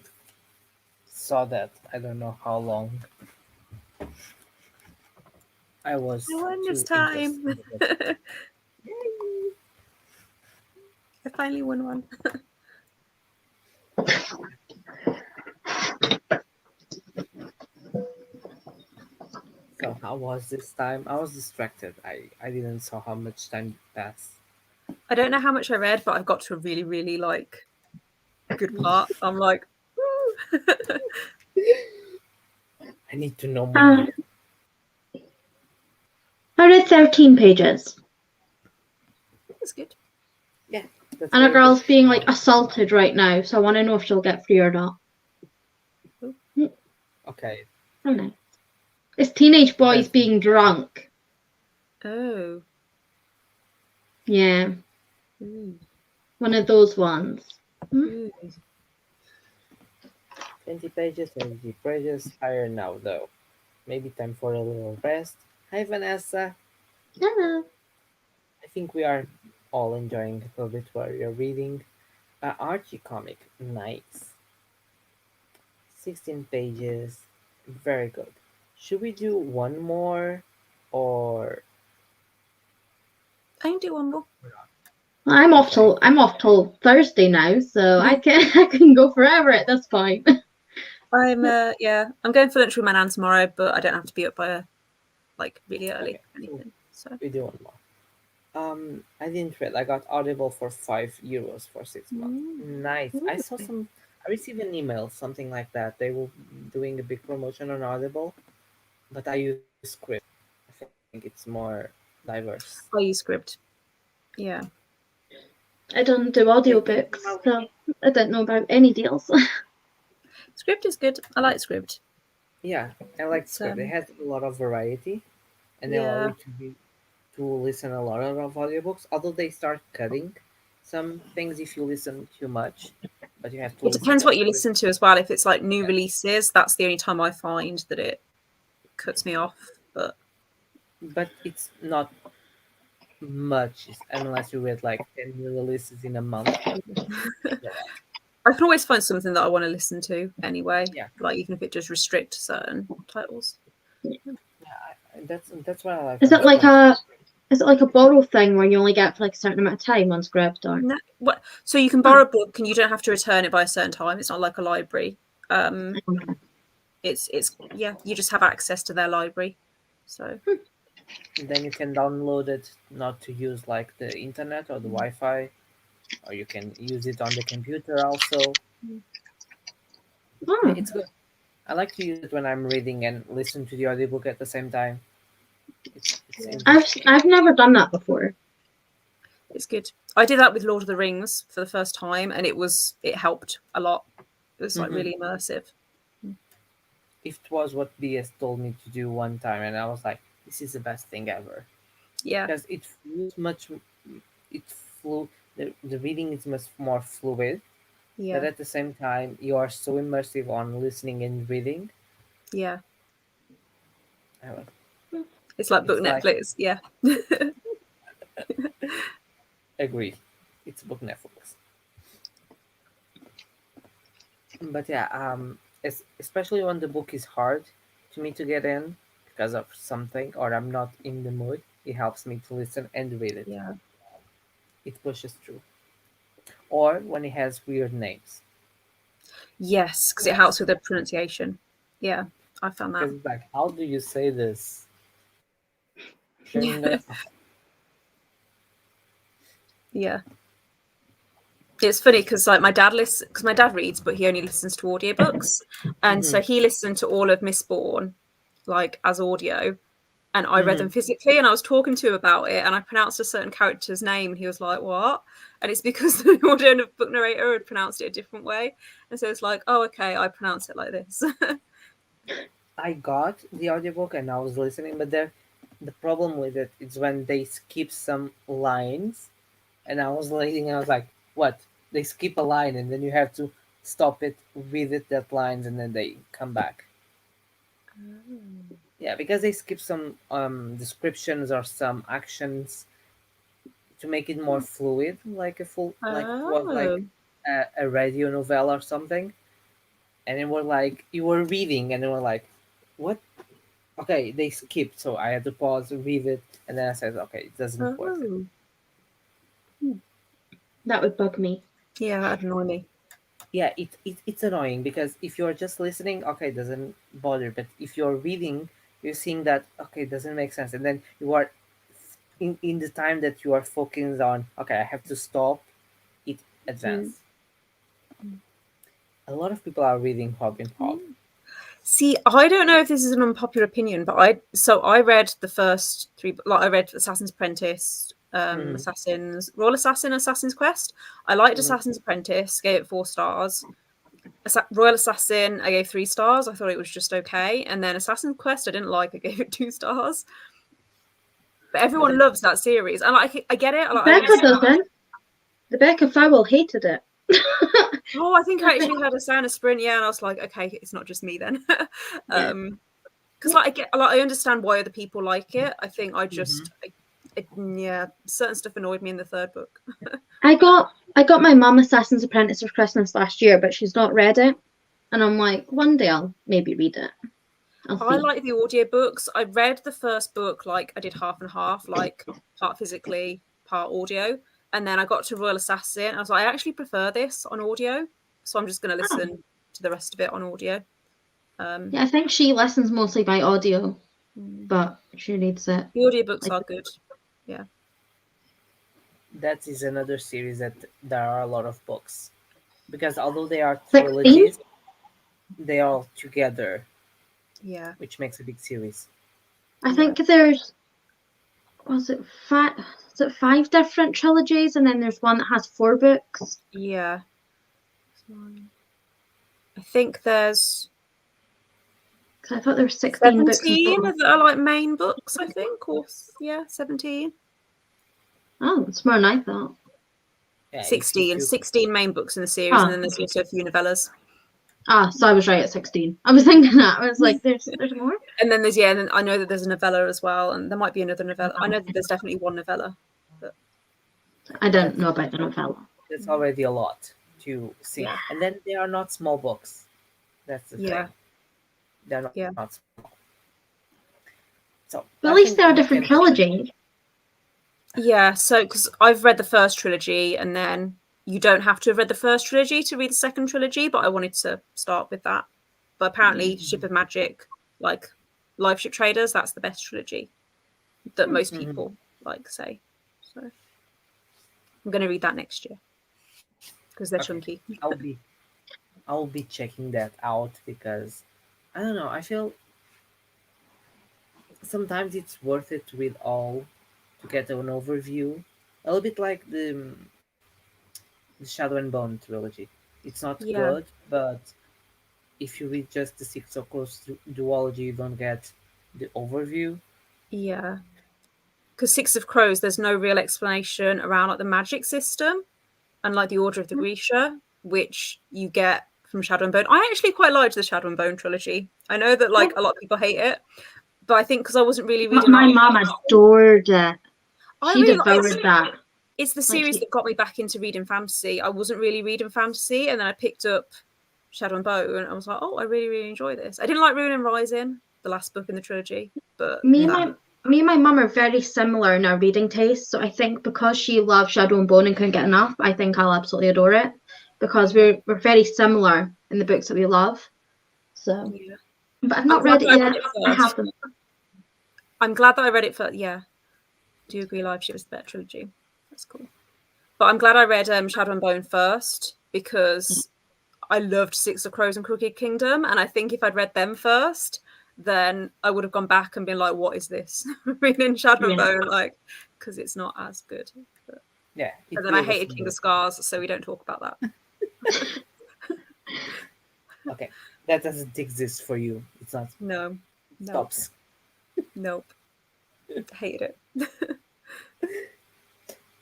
saw that. I don't know how long. I was I won this too interested time. in the book. I finally won one. So how was this time? I was distracted. I didn't saw how much time passed. I don't know how much I read, but I've got to a really, really like good part. I'm like, woo. I need to know Uh, more. I read 13 pages. That's good. Yeah, that's And a very good. girl's being like assaulted right now, so I want to know if she'll get free or not. Okay, Oh no. It's teenage boys that's being drunk. Oh. Yeah, Ooh. one of those ones. Ooh. 20 pages, 20 pages. Higher now though. Maybe time for a little rest. Hi Vanessa. Hello. I think we are all enjoying a little bit while you're reading. Archie comic. Nice. 16 pages. Very good. Should we do one more or I can do one more. I'm off okay? till Thursday now, so I can go forever at this point. I'm going for lunch with my nan tomorrow, but I don't have to be up by like really early Okay, or so anything. So we do one more. I didn't read. I got Audible for €5 for 6 months. Nice. I saw some. I received an email, something like that. They were doing a big promotion on Audible, but I use Script. I think it's more diverse. I use scribd. Yeah. I don't do audiobooks, so I don't know about any deals. Scribd is good. I like scribd. Yeah, I like It's Script. It has a lot of variety, and they allow yeah. you to listen a lot of audiobooks. Although they start cutting some things if you listen too much, but you have to It listen depends like what you listen to as well. If it's like new yeah. releases, that's the only time I find that it cuts me off. But But it's not much unless you read like 10 new releases in a month. It's a lot. I can always find something that I want to listen to anyway. Yeah, Like even if it does restrict certain titles. yeah. That's what I like Is on it like Script. a borrow thing where you only get for like a certain amount of time on script or? No, what? So you can borrow a book and you don't have to return it by a certain time. It's not like a library. It's yeah. You just have access to their library. So Then you can download it not to use like the internet or the Wi-Fi, or you can use it on the computer also. Yeah, Oh, it's good. I like to use it when I'm reading and listen to the audiobook at the same time. It's yeah, interesting. I've never done that before. it's good. I did that with Lord of the Rings for the first time, and it helped a lot. It was like Hmm. really immersive. It was what BS told me to do one time, and I was like, "This is the best thing ever," Yeah, because it feels much. It flew. The reading is much more fluid, but yeah, at the same time, you are so immersive on listening and reading. yeah. I was- It's like book It's like Netflix. Yeah, agree, it's book Netflix. But yeah, especially when the book is hard to me to get in because of something, or I'm not in the mood, it helps me to listen and read it. yeah. It pushes through. Or when it has weird names, Yes, because it helps with the pronunciation. Yeah, I found that. because it's like, how do you say this? Yeah, Shing- yeah. It's funny because like my dad listens because my dad reads, but he only listens to audiobooks, and so Mhm, he listened to all of Mistborn like as audio, and I read them mhm. physically. And I was talking to him about it, and I pronounced a certain character's name, and he was like, "What?" And it's because the audio book narrator had pronounced it a different way, and so it's like, "Oh, okay, I pronounce it like this." I got the audiobook and I was listening, but the problem with it is when they skip some lines, and I was reading and I was like, what? They skip a line and then you have to stop it, read it that lines, and then they come back. Yeah, because they skip some descriptions or some actions to make it more fluid, like a full like was like Oh, a radio novella or something, and then we're like, you were reading, and then we're like, what? Okay, they skipped, so I had to pause and read it, and then I said, okay, it doesn't work. Oh. That would bug me. Yeah, that'd annoy me. Yeah, it's annoying because if you're just listening, okay, it doesn't bother. But if you're reading, you're seeing that, okay, it doesn't make sense, and then you are in the time that you are focused on, okay, I have to stop, it advance. A lot of people are reading Robin Hood. See, I don't know if this is an unpopular opinion, but I read the first 3, like I read Assassin's Apprentice, Royal Assassin, Assassin's Quest. I liked Assassin's Apprentice, gave it 4 stars. Royal Assassin, I gave 3 stars. I thought it was just okay. And then Assassin's Quest, I didn't like. I gave it 2 stars. But everyone loves that series, and I get it. Becca doesn't. Rebecca Fowell hated it. Oh, I think I actually had a Sana Sprint, yeah, and I was like, okay, it's not just me then. Because I understand why other people like it. I think I just certain stuff annoyed me in the 3rd book. I got my mum Assassin's Apprentice for Christmas last year, but she's not read it, and I'm like, one day I'll maybe read it. I like the audiobooks. I read the first book, like I did half and half, like part physically, part audio. And then I got to Royal Assassin. I was like, I actually prefer this on audio. So I'm just going to listen to the rest of it on audio. Yeah, I think she listens mostly by audio, but she reads it. The audiobooks are good. Yeah. That is another series that there are a lot of books. Because although they are trilogies, they are all together. Yeah. Which makes a big series. I think there's, was it 5 different trilogies, and then there's one that has 4 books? Yeah. I think there's... I thought there were 16 books. 17 that are like main books, I think. Or, 17. Oh, it's more than I thought. Yeah, 16 main books in the series, and then there's also a few novellas. So I was right at 16. I was thinking that. I was like, there's more? And then there's, and then I know that there's a novella as well, and there might be another novella. I know that there's definitely one novella. But... I don't know about the novella. It's already a lot to see. Yeah. And then they are not small books. That's the thing. They're not small. So, but at least there are different trilogies. Yeah, so because I've read the first trilogy, and then you don't have to have read the first trilogy to read the second trilogy, but I wanted to start with that. But apparently Ship of Magic, like Live Ship Traders, that's the best trilogy that most people say. So I'm going to read that next year because they're chunky. I'll be checking that out because I don't know, I feel sometimes it's worth it to read all to get an overview. A little bit like the Shadow and Bone trilogy. It's not good, but if you read just the Six of Crows duology, you don't get the overview. Yeah. Because Six of Crows, there's no real explanation around like the magic system and like the Order of the Grisha, which you get from Shadow and Bone. I actually quite liked the Shadow and Bone trilogy. I know that like a lot of people hate it, but I think because I wasn't really reading. My mum adored it. She devoured that. It's the series that got me back into reading fantasy. I wasn't really reading fantasy, and then I picked up Shadow and Bone, and I was like, oh, I really, really enjoy this. I didn't like Ruin and Rising, the last book in the trilogy, but me and my mum are very similar in our reading taste. So I think because she loved Shadow and Bone and couldn't get enough, I think I'll absolutely adore it because we're very similar in the books that we love. So, but I've not read it yet. I have them. I'm glad that I read it first. Yeah, do you agree? Live Ship is the better trilogy. That's cool. But I'm glad I read Shadow and Bone first because I loved Six of Crows and Crooked Kingdom, and I think if I'd read them first, then I would have gone back and been like, "What is this?" Reading Shadow and Bone, like, because it's not as good. But, and then I hated King of Scars, so we don't talk about that. Okay, that doesn't exist for you. It's not. No. Stops. Nope. Hated it.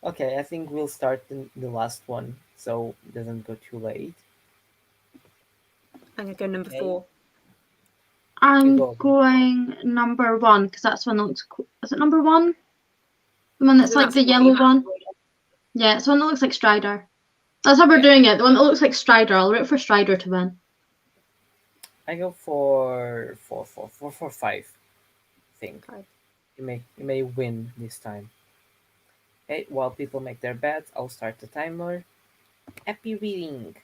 Okay, I think we'll start the last one so it doesn't go too late. I'm going to go number 4. I'm going number 1 because that's one that looks cool. Is it number 1? The one that's like the yellow one? Yeah, it's one that looks like Strider. That's how we're doing it. The one that looks like Strider. I'll root for Strider to win. I go for 5. I think 5. you may win this time. Okay, while people make their bets, I'll start the timer. Happy reading.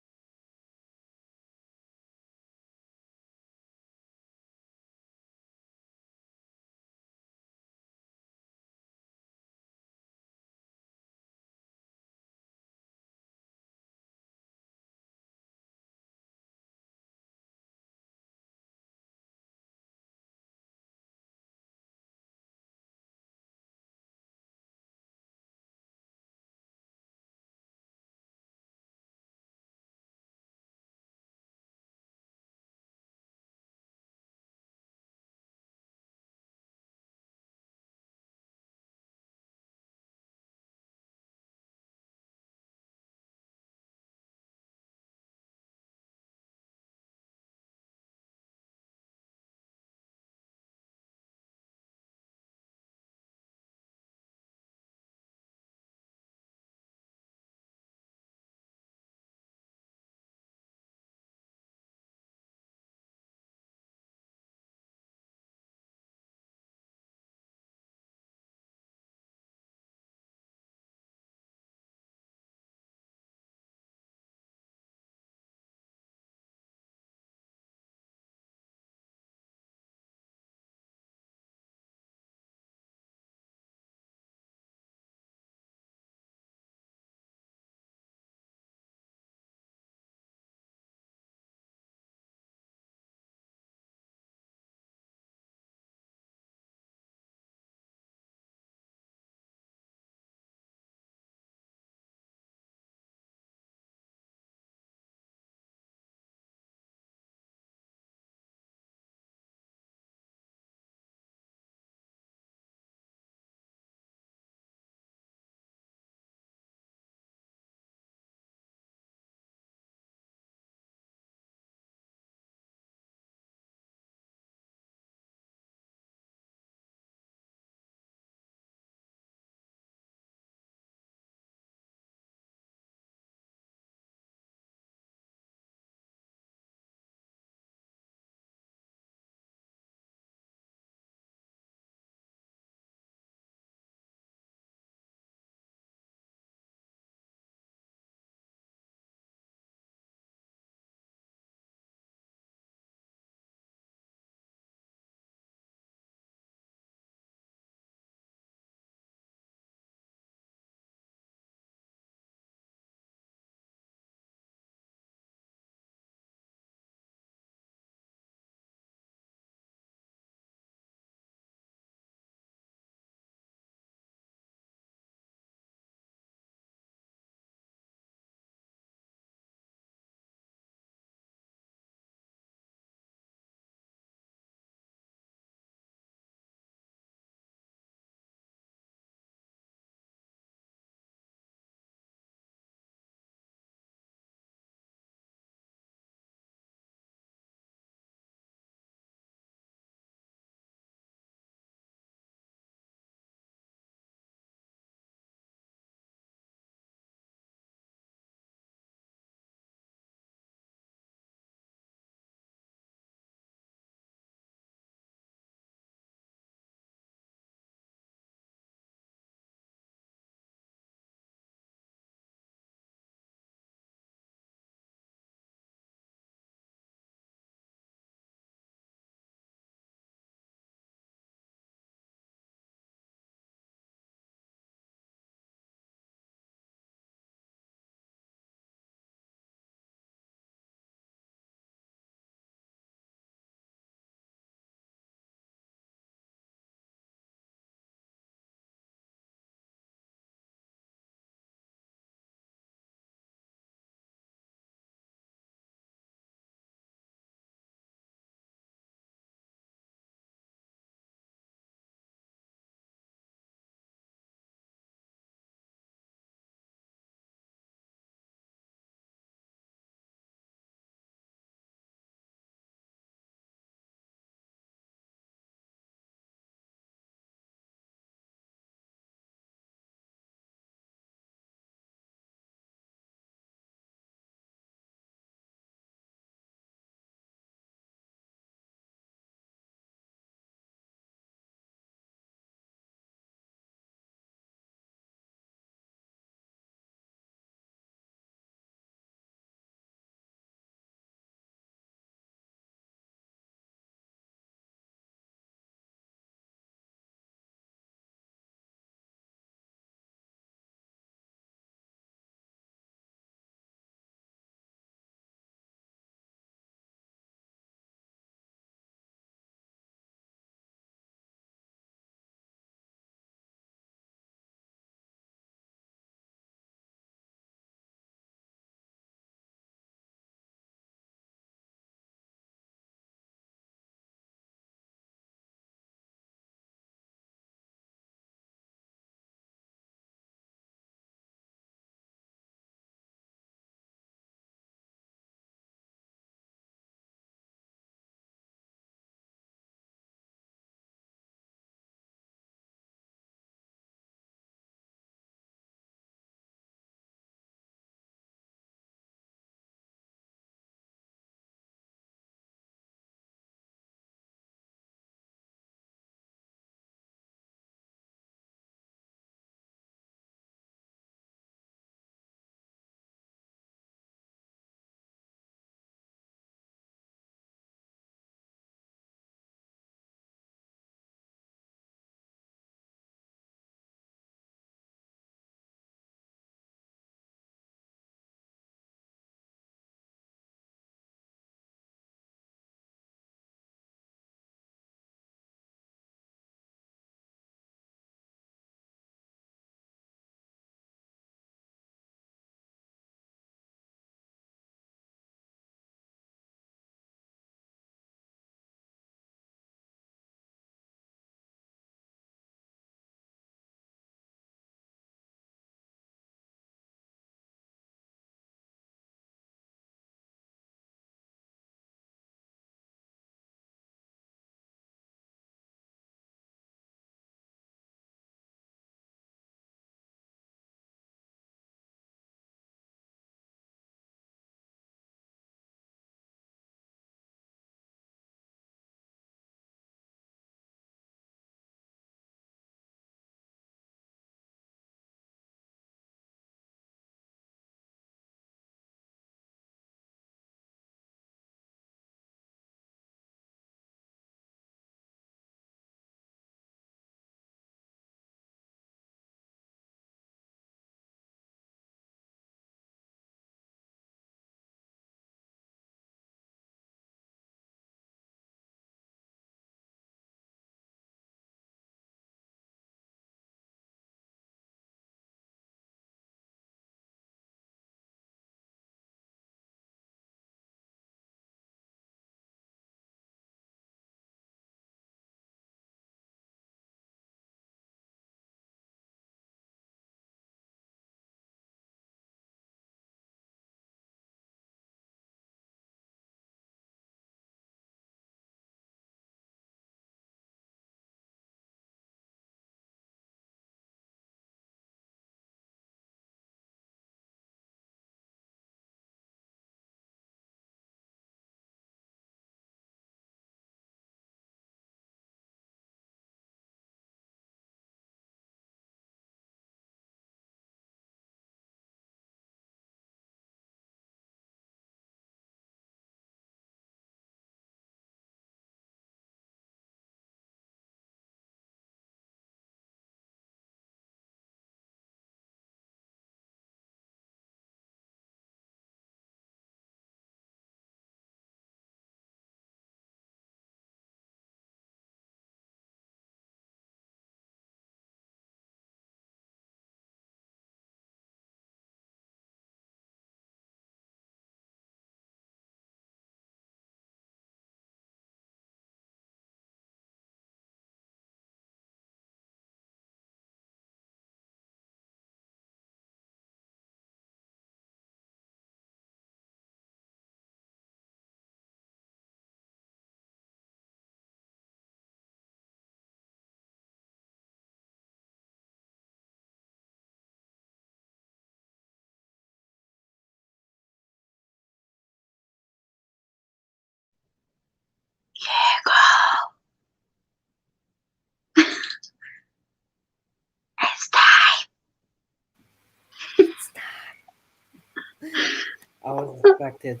I was expected.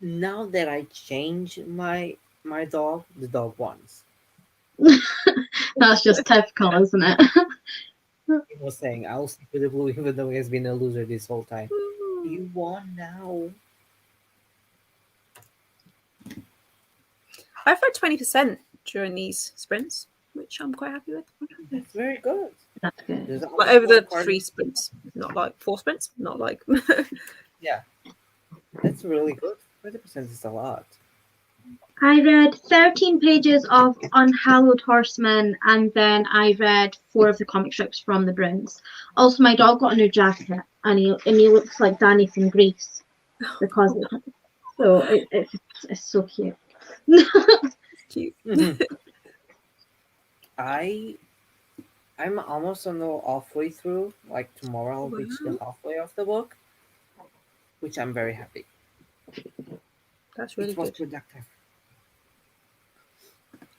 Now that I change my dog, the dog wants. That's just typical, isn't it? He was saying, "I'll stick with the blue," even though he has been a loser this whole time. You won now. I've read 20% during these sprints, which I'm quite happy with. That's very good. That's good. There's Like almost over the one card- 3 sprints, not like 4 sprints, not like. Yeah, that's really good. 20% is a lot. I read 13 pages of Unhallowed Horsemen, and then I read 4 of the comic strips from the Bruins. Also, my dog got a new jacket, and he looks like Danny from Greece because of it. So it's so cute. Cute. I'm almost on the halfway through. Like tomorrow, I'll reach the halfway of the book, which I'm very happy. That's really It was good. productive.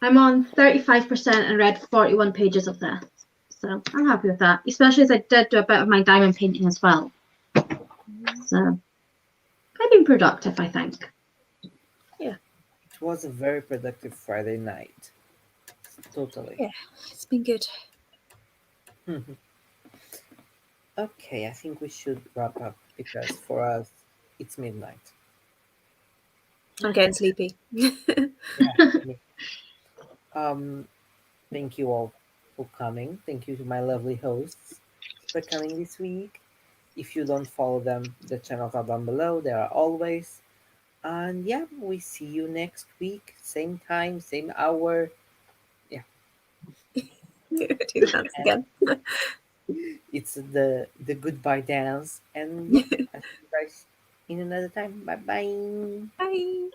I'm on 35% and read 41 pages of this. So I'm happy with that, especially as I did do a bit of my diamond painting as well. So I've been productive, I think. It was a very productive Friday night. Totally. Yeah, it's been good. Okay, I think we should wrap up because for us it's midnight. I'm getting sleepy. Yeah. me- Thank you all for coming. Thank you to my lovely hosts for coming this week. If you don't follow them, the channels are down below. There are always. And yeah, we see you next week. Same time, same hour. Do the dance again. It's the goodbye dance. And yeah, I'll see you guys in another time. Bye bye. Bye.